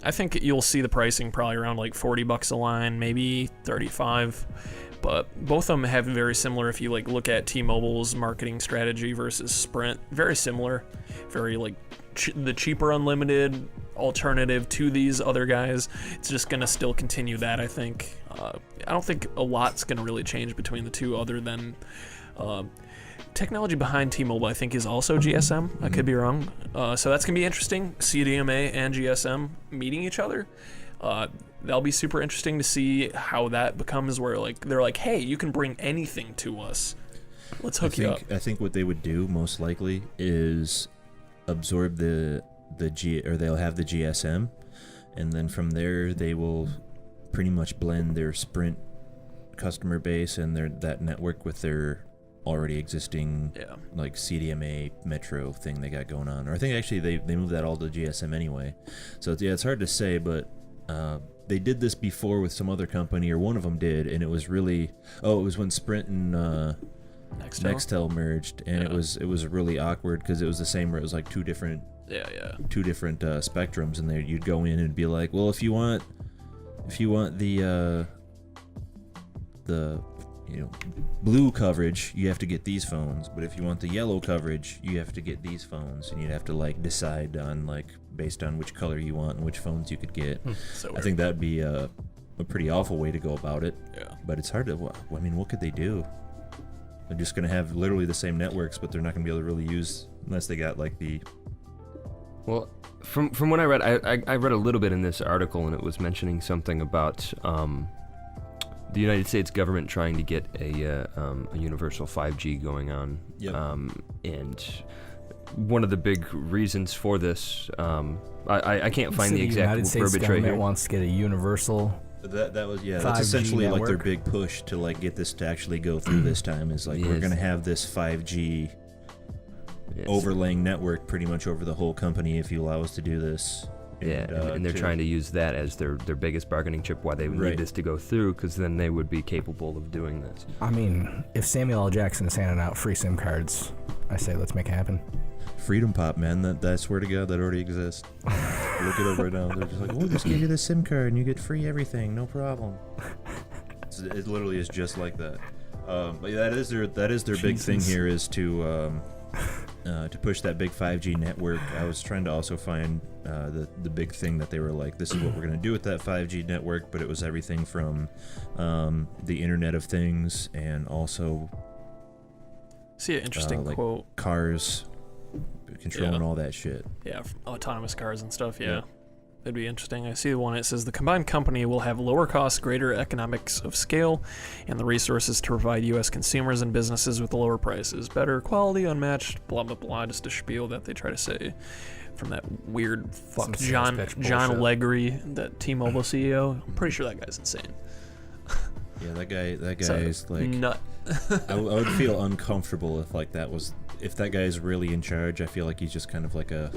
I think you'll see the pricing probably around like $40 a line, maybe 35. But both of them have very similar. If you like look at T-Mobile's marketing strategy versus Sprint, very similar. Very like the cheaper unlimited alternative to these other guys. It's just gonna still continue that. I think. I don't think a lot's gonna really change between the two, other than. Technology behind T-Mobile, I think, is also GSM. I could be wrong. So that's going to be interesting. CDMA and GSM meeting each other. That'll be super interesting to see how that becomes where like they're like, hey, you can bring anything to us. Let's hook you up. I think what they would do most likely is absorb they'll have the GSM, and then from there they will pretty much blend their Sprint customer base and that network with their already existing like CDMA Metro thing they got going on. Or I think actually they moved that all to GSM anyway. So it's hard to say, but they did this before with some other company, or one of them did, and it was really it was when Sprint and Nextel merged, and it was really awkward because it was the same where it was like two different spectrums, and there you'd go in and be like, well, if you want the blue coverage, you have to get these phones, but if you want the yellow coverage, you have to get these phones, and you'd have to like decide on like based on which color you want and which phones you could get. So I think that'd be a pretty awful way to go about it. Yeah. But it's hard to. I mean, what could they do? They're just gonna have literally the same networks, but they're not gonna be able to really use unless they got like the. Well, from what I read, I read a little bit in this article, and it was mentioning something about the United States government trying to get a universal 5G going on. Yep. And one of the big reasons for this, I can't find the exact United States verbiage right government here. wants to get a universal. That was 5G that's essentially like their network. big push to like get this to actually go through this time is like we're Yes. gonna have this 5G Yes. overlaying network pretty much over the whole company if you allow us to do this. Yeah, and they're trying to use that as their biggest bargaining chip, why they would Right. need this to go through, because then they would be capable of doing this. I mean, if Samuel L. Jackson is handing out free SIM cards, I say let's make it happen. Freedom Pop, man. That I swear to God, that already exists. Look it up right now. They're just like, we'll just give you this SIM card and you get free everything, no problem. It literally is just like that. But yeah, that is their big thing Jesus. here is to push that big 5G network. I was trying to also find the big thing that they were like, this is what we're gonna do with that 5G network, but it was everything from the Internet of Things and also see an interesting like quote. cars, controlling Yeah. all that shit. Yeah, autonomous cars and stuff. Yeah. Yeah. That'd be interesting. I see the one. It says the combined company will have lower costs, greater economics of scale, and the resources to provide U.S. consumers and businesses with lower prices, better quality, unmatched, blah blah blah. Just a spiel that they try to say from that weird fuck Some sales John pitch John bullshit. Legry, that T-Mobile CEO. I'm pretty sure that guy's insane. Yeah, that guy So, is like. nut. I would feel uncomfortable if like if that guy is really in charge. I feel like he's just kind of like a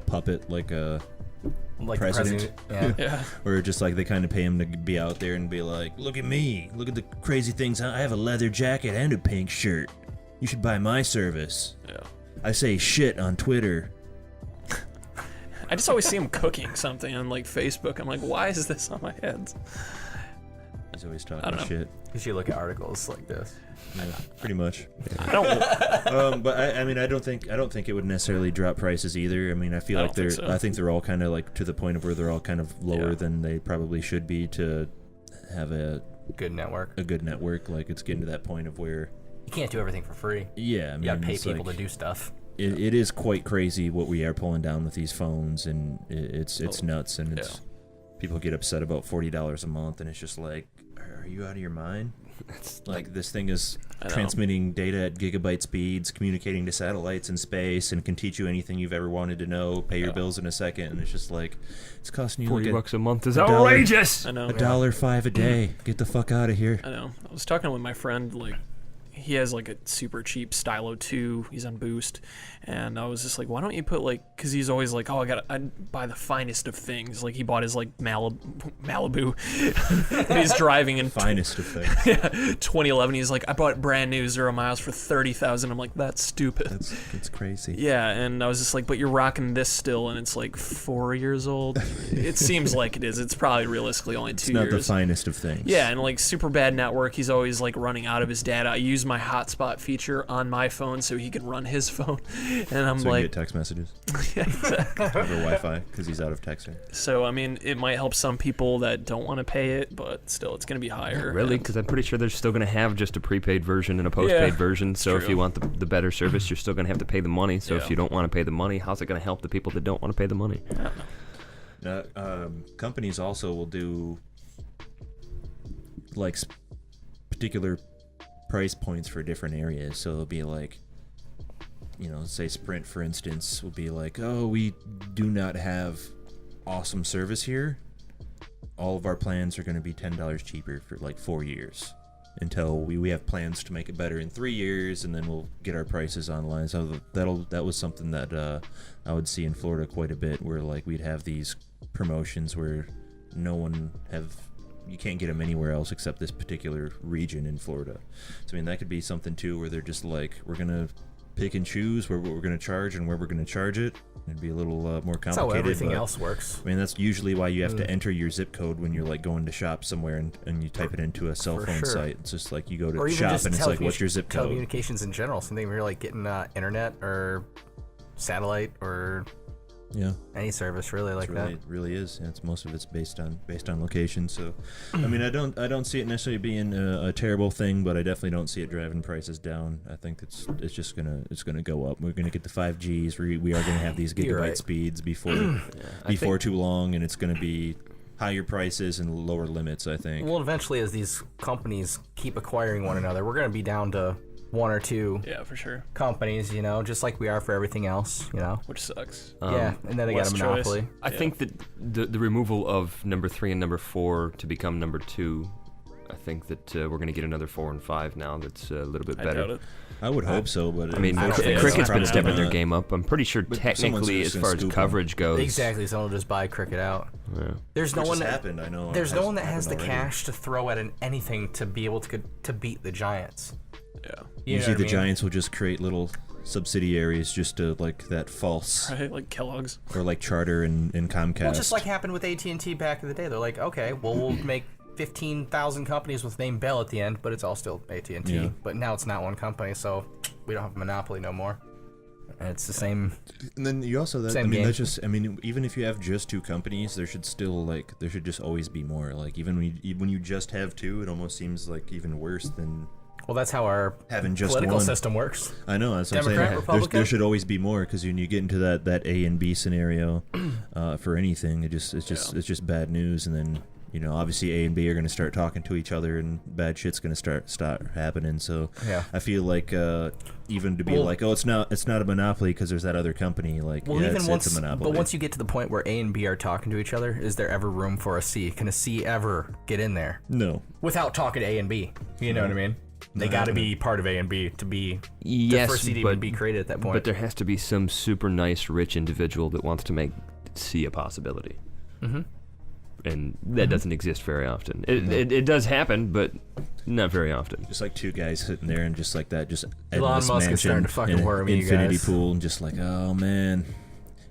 puppet, like a Like president. the president. Yeah. Yeah. or just like they kind of pay him to be out there and be like, look at me, look at the crazy things. I have a leather jacket and a pink shirt. You should buy my service. Yeah. I say shit on Twitter. I just always see him cooking something on like Facebook. I'm like, why is this on my head? He's always I don't talking know. shit. You should look at articles like this. Yeah, pretty much. I don't. But I mean, I don't think it would necessarily drop prices either. I mean, I feel I like don't think so. I think they're all kind of like to the point of where they're all kind of lower Yeah. than they probably should be to have a Good network. good network. Like it's getting to that point of where, You can't do everything for free. yeah, I mean, You gotta pay it's people like, to do stuff. It is quite crazy what we are pulling down with these phones, and it's Oh, nuts, and it's yeah. people get upset about $40 a month, and it's just like, are you out of your mind? Like this thing is transmitting data at gigabyte speeds, communicating to satellites in space, and can teach you anything you've ever wanted to know. Pay your bills in a second, and it's just like it's costing you $40 a month is $1. outrageous. I know. $1.05 a day. Get the fuck out of here. I know. I was talking with my friend, like, he has like a super cheap Stylo 2. He's on Boost, and I was just like, why don't you put like, because he's always like, oh, I'd buy the finest of things. Like he bought his like Malibu. And he's driving in Finest of things. 2011. He's like, I bought brand new 0 miles for $30,000. I'm like, that's stupid. That's crazy. Yeah, and I was just like, but you're rocking this still, and it's like 4 years old. It seems like it is. It's probably realistically only 2 years. It's not the finest of things. Yeah, and like super bad network. He's always like running out of his data. I use my hotspot feature on my phone so he can run his phone, and I'm So like, you get text messages yeah, exactly. over Wi-Fi because he's out of texting. So I mean, it might help some people that don't want to pay it, but still, it's going to be higher. Really? and- Because I'm pretty sure they're still going to have just a prepaid version and a postpaid version. So if true. you want the better service, you're still going to have to pay the money. So Yeah. if you don't want to pay the money, how's it going to help the people that don't want to pay the money? Companies also will do like particular price points for different areas. So it'll be like, you know, say Sprint, for instance, will be like, oh, we do not have awesome service here. All of our plans are going to be $10 cheaper for like 4 years until we have plans to make it better in 3 years, and then we'll get our prices online. So that was something that I would see in Florida quite a bit, where like we'd have these promotions where you can't get them anywhere else except this particular region in Florida. So I mean, that could be something too, where they're just like, we're gonna pick and choose what we're gonna charge and where we're gonna charge it. It'd be a little more complicated. That's how everything but, else works. I mean, that's usually why you have to enter your zip code when you're like going to shop somewhere, and you type it into a cell For phone sure. site. It's just like you go Or to even shop just and it's like, what's your zip code? telecommunications in general. Something where you're like getting internet or satellite or Yeah. any service really like that. It really is. Yeah, most of it's based on location. So, I mean, I don't see it necessarily being a terrible thing, but I definitely don't see it driving prices down. I think it's just gonna go up. We're gonna get the 5Gs. We are gonna have these You're gigabyte right. speeds before too long, and it's gonna be higher prices and lower limits, I think. Well, eventually, as these companies keep acquiring one another, we're going to be down to one or two Yeah, for sure. companies, you know, just like we are for everything else, you know. Which sucks. Yeah, and then they got a Less choice. monopoly. I think that the removal of number 3 and number 4 to become number 2, I think that we're going to get another 4 and 5 now that's a little bit I better. doubt it. I would hope so, but I mean, I don't think so. Cricket's been Probably stepping their not. game up. I'm pretty sure But someone's technically, just as gonna far as scoop 'em. coverage goes, Exactly, someone will just buy Cricket out. yeah. There's no Which one has that happened, I know. there's It no has one that has the happened already. cash to throw at anything to be able to beat the Giants. Yeah. You Usually know the what I mean? Giants will just create little subsidiaries just to like that false, Right, like Kellogg's. or like Charter and Comcast. Well, just like happened with AT&T back in the day. They're like, okay, well, we'll make 15,000 companies with name Bell at the end, but it's all still AT&T. Yeah. But now it's not one company, so we don't have a monopoly no more. And it's the same. And then you also that Same I mean game. that's just even if you have just two companies, there should just always be more. Like even when you just have two, it almost seems like even worse than Well, that's how our having just political one. system works. I know, that's what I'm Democrat, saying. Republican? There should always be more, because when you get into that A and B scenario for anything, it's just bad news. And then obviously A and B are going to start talking to each other, and bad shit's going to start happening. So Yeah. I feel like even to be Well- like, oh, it's not a monopoly because there's that other company. Like, Well, yeah, even it's a monopoly. but once you get to the point where A and B are talking to each other, is there ever room for a C? Can a C ever get in there No. without talking to A and B? You know what I mean? They got to be part of A and B to be Yes, the first C to but, even be created at that point. but there has to be some super nice, rich individual that wants to make C a possibility. Mm-hmm. And that doesn't exist very often. It does happen, but not very often. Just like two guys sitting there and just like that, just Elon endless Musk is mansion starting to fucking and worry me, you infinity guys. pool, and just like, oh man,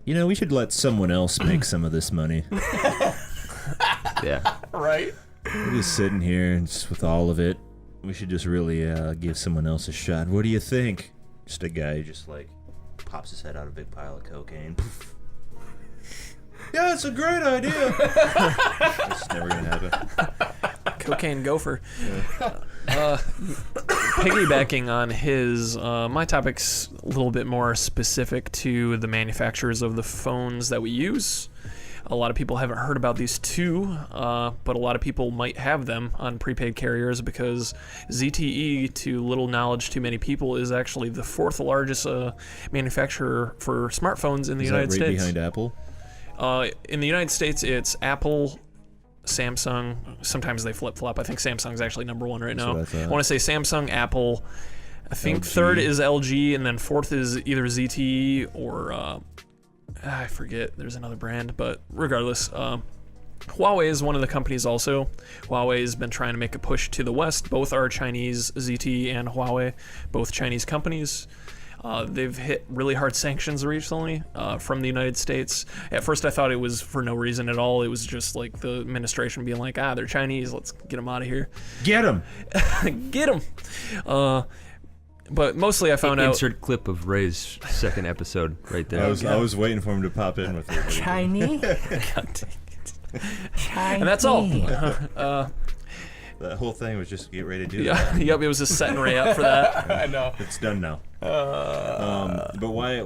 we should let someone else make some of this money. Yeah. Right? We're just sitting here and just with all of it. We should just really give someone else a shot. What do you think? Just a guy who just like pops his head out of a big pile of cocaine. Poof. Yeah, it's a great idea. It's never gonna happen. Cocaine gopher. Piggybacking on his, my topic's a little bit more specific to the manufacturers of the phones that we use. A lot of people haven't heard about these two, but a lot of people might have them on prepaid carriers because ZTE, to little knowledge to many people, is actually the 4th largest manufacturer for smartphones in the United Is that right States. behind Apple? In the United States, it's Apple, Samsung. Sometimes they flip-flop. I think Samsung's actually number 1 right now. That's what I thought. I want to say Samsung, Apple. I think LG. 3rd is LG, and then 4th is either ZTE or I forget. There's another brand, but regardless, Huawei is one of the companies also. Huawei has been trying to make a push to the West. Both are Chinese, ZTE and Huawei, both Chinese companies. They've hit really hard sanctions recently from the United States. At first, I thought it was for no reason at all. It was just like the administration being like, they're Chinese. Let's get them out of here. Get them. Get them. But mostly I found out... Insert clip of Ray's second episode right there. I was waiting for him to pop in with it. Chinese. And that's all. That whole thing was just get ready to do Yeah, that. yep, it was just setting Ray up for that. I know. It's done now. But why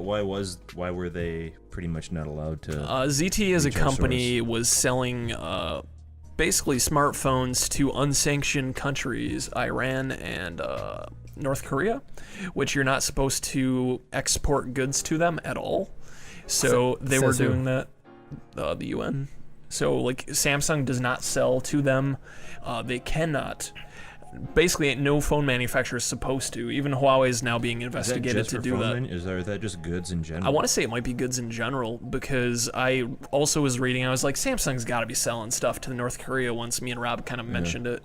were they pretty much not allowed to? ZTE as a reach our company was selling basically smartphones to unsanctioned countries, Iran and North Korea, which you're not supposed to export goods to them at all. So they were doing that, the UN. So like Samsung does not sell to them. They cannot. Basically, no phone manufacturer is supposed to. Even Huawei is now being investigated to do that. Is that just goods in general? I want to say it might be goods in general because I also was reading. I was like, Samsung's got to be selling stuff to North Korea. Once me and Rob kind of mentioned it,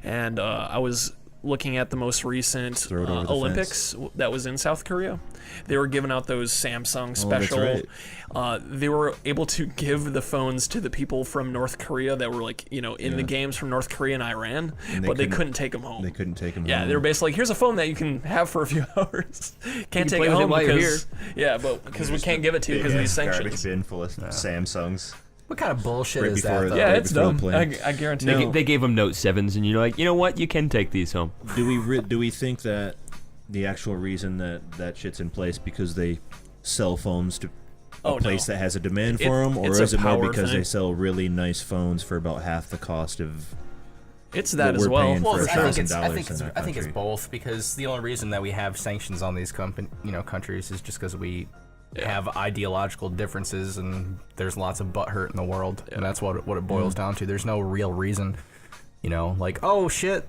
and I was looking at the most recent Olympics that was in South Korea. They were giving out those Samsung special. That's right. They were able to give the phones to the people from North Korea that were like, in the games from North Korea and Iran, but they couldn't take them home. They couldn't take them home. Yeah, they were basically like, here's a phone that you can have for a few hours. Can't take it home because but because we can't give it to you because of these sanctions. Garbage bin full of Samsungs. What kind of bullshit Right is before that? the- Though? Yeah, right it's before the dumb. plane. I guarantee No. you. They gave them Note 7s, and you're like, you know what? You can take these home. Do we think that the actual reason that shit's in place because they sell phones to a place that has a demand for them, or it's a is it more power because thing. they sell really nice phones for about half the cost of? It's that what as we're well. paying Well, for I think it's $1,000 I think it's country. both because the only reason that we have sanctions on these countries is just because we have ideological differences and there's lots of butthurt in the world, and that's what it boils down to. There's no real reason, like, oh shit,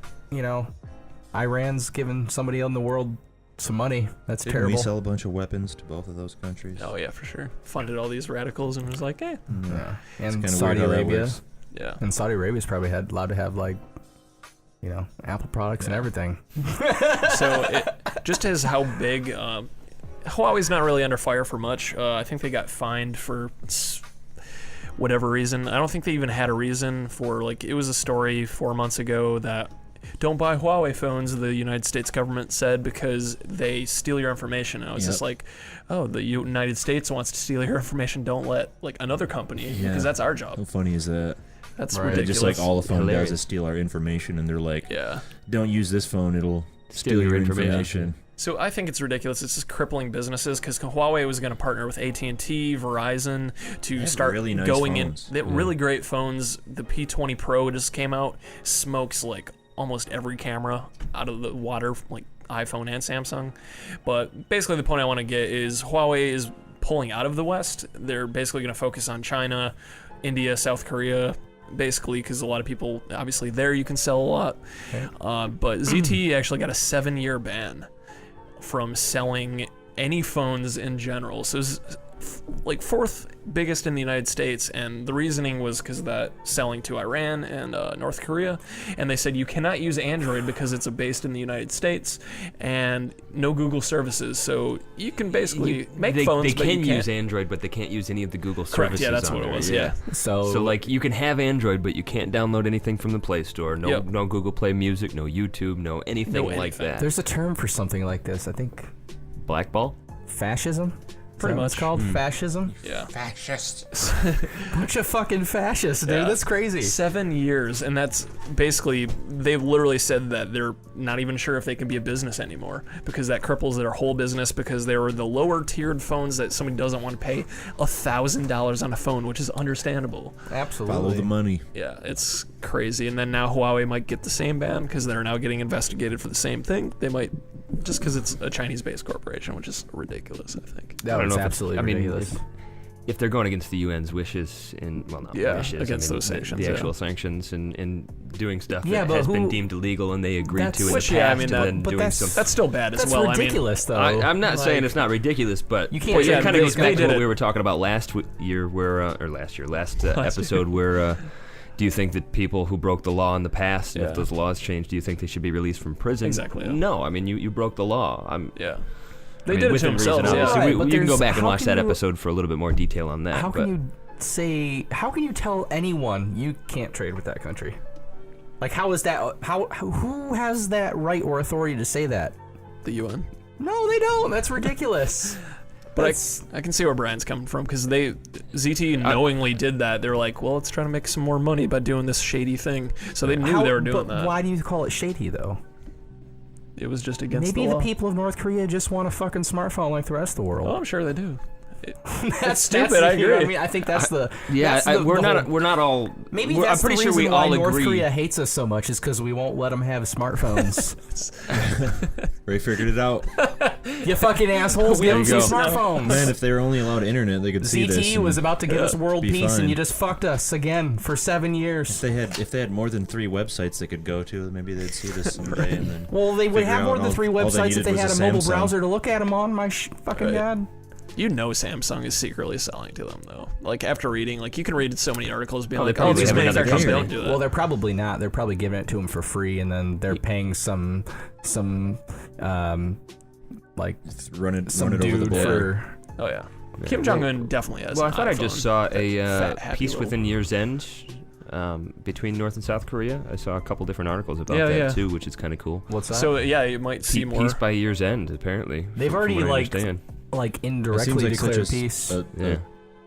Iran's giving somebody in the world some money. That's Didn't terrible. we sell a bunch of weapons to both of those countries? Oh yeah, for sure. Funded all these radicals and was like, Yeah. It's And kinda Saudi weird how that Arabia, works. yeah. and Saudi Arabia's probably allowed to have Apple products and everything. So just as how big, Huawei's not really under fire for much. I think they got fined for whatever reason. I don't think they even had a reason for, it was a story 4 months ago that don't buy Huawei phones, the United States government said, because they steal your information. And I was just like, oh, the United States wants to steal your information. Don't let another company, because that's our job. How funny is that? That's Right. ridiculous. Just like all the phone Hilarious. does is steal our information, and they're like, Yeah. don't use this phone, it'll steal your information. So I think it's ridiculous. It's just crippling businesses because Huawei was going to partner with AT&T, Verizon to have start really nice going phones. in. They have really great phones. The P20 Pro just came out, smokes almost every camera out of the water, like iPhone and Samsung. But basically the point I want to get is Huawei is pulling out of the West. They're basically going to focus on China, India, South Korea, basically, because a lot of people, obviously there you can sell a lot. But ZTE actually got a 7-year ban from selling any phones in general. So it's 4th biggest in the United States, and the reasoning was because of that selling to Iran and North Korea, and they said you cannot use Android because it's based in the United States, and no Google services, so you can basically make phones, They but you can can't use Android, but they can't use any of the Google Correct, services. yeah, that's on what it there, was, yeah. So you can have Android, but you can't download anything from the Play Store. No, Yep. no Google Play Music, no YouTube, no anything like anything. that. There's a term for something like this. I think Blackball. fascism. Pretty much. It's called fascism. Yeah. Bunch of fucking fascists, dude. Yeah. That's crazy. 7 years, and that's basically, they've literally said that they're not even sure if they can be a business anymore because that cripples their whole business because they were the lower tiered phones that somebody doesn't want to pay $1,000 on a phone, which is understandable. Absolutely. Follow the money. Yeah, it's crazy. And then now Huawei might get the same ban because they're now getting investigated for the same thing. They might, just because it's a Chinese-based corporation, which is ridiculous, I think. That was absolutely ridiculous. If they're going against the UN's wishes and not wishes, against those sanctions, the actual sanctions and doing stuff Yeah, that but has been who- deemed illegal and they agreed That's- to in the Which, past, yeah, I mean, and that- then but doing that's- something. That's still bad as That's well. ridiculous, though. I'm not saying Like, it's not ridiculous, but You can't- yeah, it kind of they- goes they back to did what it. we were talking about last episode where do you think that people who broke the law in the past, and Yeah. if those laws change, do you think they should be released from prison? Exactly, yeah. No, I mean, you broke the law. Yeah. I They mean, did it to within reason, themselves, yeah. obviously. Right, but You can go there's- back and how watch can that you- episode for a little bit more detail on that. How but can you tell anyone you can't trade with that country? Like, how is that? Who has that right or authority to say that? The UN. No, they don't. That's ridiculous. But I can see where Brian's coming from because ZTE knowingly did that. They were like, well, let's try to make some more money by doing this shady thing. So they knew they were doing but that. Why do you call it shady, though? It was just against Maybe the the law. people of North Korea just want a fucking smartphone like the rest of the world. Oh, I'm sure they do. That's stupid, I agree. I mean, I think that's the yeah, that's the we're whole- not all. Maybe I'm that's pretty the sure we reason why all North agree. Korea hates us so much is because we won't let them have smartphones. Ray figured it out. You fucking assholes, give them you some go. smartphones. Man, if they were only allowed internet, they could see this. ZTE and was about to give us world be peace, fine. and you just fucked us again for 7 If years. they had more than 3 websites they could go to, maybe they'd see this someday. And then Well, they would figure have out more than all- 3 all they websites if needed they was had a a mobile Samsung. browser to look at them on. My fucking Right. god. You know Samsung is secretly selling to them, though. Like, after reading, like, you can read so many articles being Oh, they like, probably these have another manufacturers company. don't do that. Well, they're probably not. They're probably giving it to them for free, and then they're paying some like run it some over the dude border. for. Oh, yeah. Kim Jong-un definitely has Well, I an thought I iPhone. just saw a Fat, happy peace little- within year's end between North and South Korea. I saw a couple different articles about Yeah, that yeah. too, which is kind of cool. What's that? So, yeah, you might see more. Peace by year's end, apparently. They've from already, what I like, understand. like It indirectly seems like declared such a, peace. Yeah.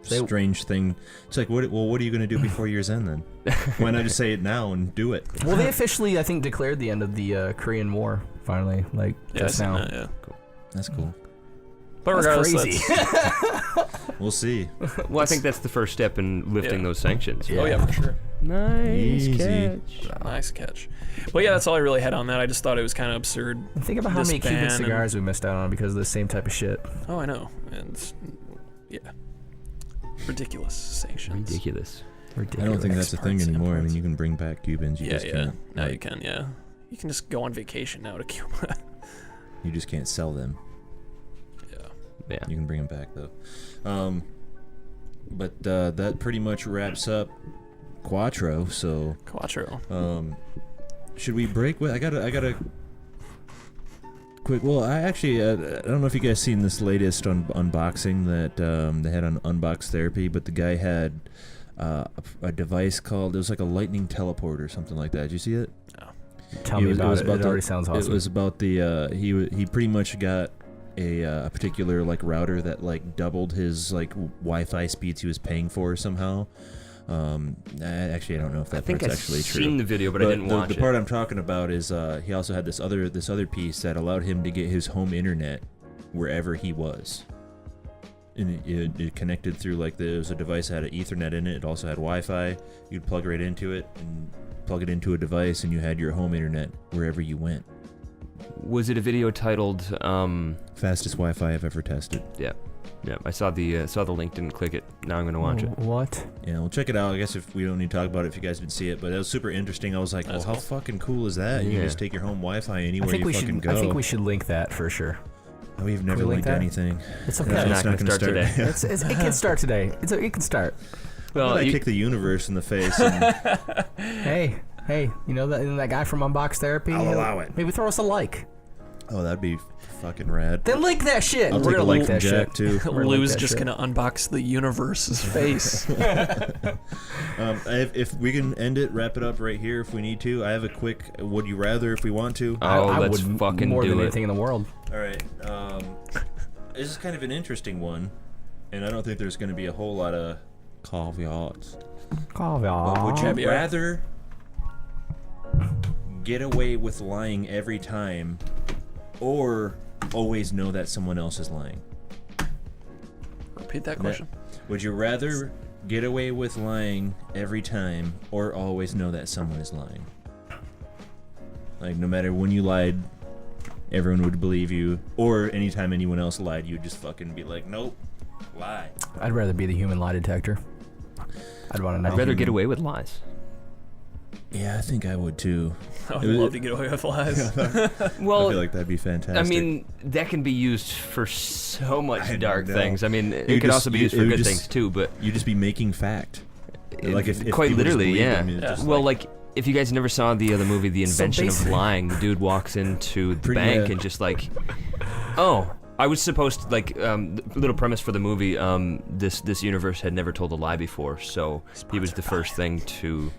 They- strange thing. It's like, what are you going to do before year's end then? Why not just say it now and do it? Well, they officially, I think, declared the end of the Korean War. Finally, like Yeah, just I've seen now. that, yeah. That's cool. But That's regardless, crazy. We'll see. Well, I think that's the first step in lifting Yeah. those sanctions. Oh, yeah, for sure. Nice Easy. catch. Nice catch. But yeah, that's all I really had on that. I just thought it was kind of absurd. Think about how This many Cuban ban and- cigars we missed out on because of the same type of shit. Oh, I know. And, yeah. Ridiculous sanctions. Ridiculous. Ridiculous. I don't think that's a thing Exports, anymore. I mean, imports. you can bring back Cubans. You Yeah, just yeah. can't. Now like, you can, yeah. You can just go on vacation now to Cuba. You just can't sell them. Yeah. Yeah. You can bring them back though. But that pretty much wraps up Quattro. So Quattro. should we break? I gotta quick. Well, I actually I don't know if you guys seen this latest unboxing that they had on Unbox Therapy, but the guy had a device called, it was like a lightning teleport or something like that. Did you see it? Tell me about it. It the- already sounds awesome. It was about the he pretty much got a particular like router that like doubled his like Wi-Fi speeds he was paying for somehow. Actually, I don't know if that I think part's I've actually seen true. the video, but I didn't watch the it. part I'm talking about is he also had this other piece that allowed him to get his home internet wherever he was. And it connected through like there was a device that had an Ethernet in it. It also had Wi-Fi. You'd plug right into it and plug it into a device, and you had your home internet wherever you went. Was it a video titled? Fastest Wi-Fi I've ever tested. Yeah. I saw the link. Didn't click it. Now I'm gonna watch it. What? Yeah, we'll check it out. I guess if we don't need to talk about it, if you guys didn't see it, but it was super interesting. I was like, That's well, how cool. fucking cool is that? You Yeah. can just take your home Wi-Fi I anywhere think you we fucking should. go. I think we should link that for sure. We've never we link linked that? anything. It's It's okay. not gonna start today. It can start today. It can start. Well, I kick the universe in the face. And, Hey, you know that guy from Unbox Therapy? I'll allow it. Maybe throw us a like. oh, that'd be fucking rad. Then link that shit. I'll We're take a gonna like link from that Jack shit. too. We're gonna Lou's link that just shit. gonna unbox the universe's face. If we can end it, wrap it up right here if we need to. I have a quick would you rather if we want to. Oh, I let's would fucking more do than it. anything in the world. All right. this is kind of an interesting one, and I don't think there's going to be a whole lot of caveats. But would you rather get away with lying every time, or always know that someone else is lying? Repeat that question. Would you rather get away with lying every time, or always know that someone is lying? Like, no matter when you lied, everyone would believe you, or anytime anyone else lied, you'd just fucking be like, nope, lie. I'd rather be the human lie detector. I'd want to know. I'd rather get away with lies. Yeah, I think I would too. I would love to get away with lies. Well, I feel like that'd be fantastic. I mean, that can be used for so much dark know. things. I mean, it could also be used for good things too, but... You'd just be making fact. Like if quite people just literally, believe yeah. them, it's just Well, like, if you guys never saw the other movie, The Invention of Lying, the dude walks into the bank and just like, oh, I was supposed to, like, little premise for the movie, this universe had never told a lie before, so he was the first thing to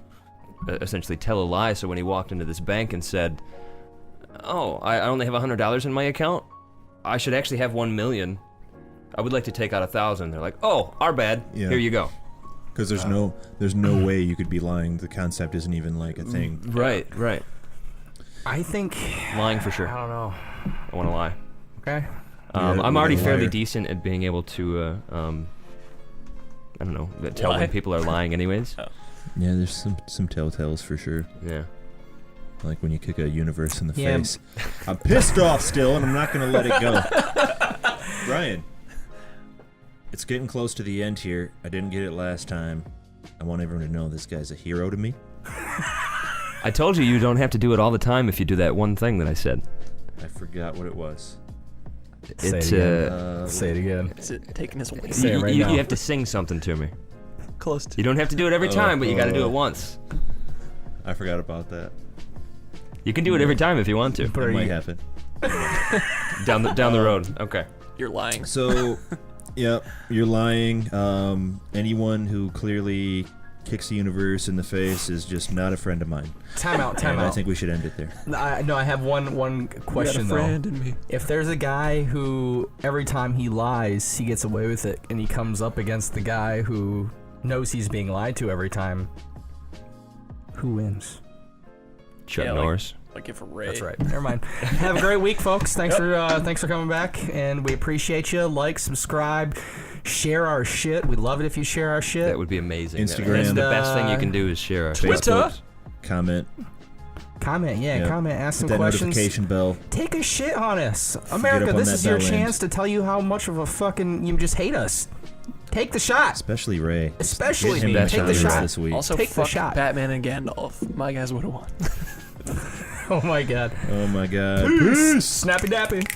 essentially tell a lie. So when he walked into this bank and said, oh, I only have $100 in my account, I should actually have 1 million. I would like to take out 1,000. They're like, oh, our bad. Yeah. Here you go. Because there's no way you could be lying. The concept isn't even like a thing. Right. I think... Lying for sure. I don't know. I want to lie. Okay. I'm already you're a fairly liar. decent at being able to, I don't know, tell Lie? when people are lying anyways. Yeah, there's some telltales for sure. Yeah. Like when you kick a universe in the Yeah. face. I'm pissed off still, and I'm not going to let it go. Brian, it's getting close to the end here. I didn't get it last time. I want everyone to know this guy's a hero to me. I told you don't have to do it all the time if you do that one thing that I said. I forgot what it was. Say It's, it again. Say it again. Is it taking his way? Say it right now. you have to sing something to me. Close to. You don't have to do it every time, but you got to do it once. I forgot about that. You can do it every time if you want to. But It are might you, happen. Down the road. Okay. You're lying. So, yep, you're lying. Anyone who clearly kicks the universe in the face is just not a friend of mine. time out. And I think we should end it there. No, I have one question though. in me. If there's a guy who every time he lies, he gets away with it, and he comes up against the guy who knows he's being lied to every time, who wins? Chuck Yeah, Norris. Like if Ray. That's right. Never mind. Have a great week, folks. Thanks for coming back, and we appreciate you. Like, subscribe, share our shit. We'd love it if you share our shit. That would be amazing. Instagram. That's the best thing you can do is share our Twitter. stuff. Comment. Comment, Yep. comment, ask some Hit that questions. notification bell. Take a shit on us, America. up on This that is your bell end. chance to tell you how much of a fucking you just hate us. Take the shot. Especially Ray. Especially Get him me. back Take on the the shot. this week. Also, Take the fuck shot. Batman and Gandalf. My guys would have won. Oh my god. Oh my god. Peace. Snappy dappy.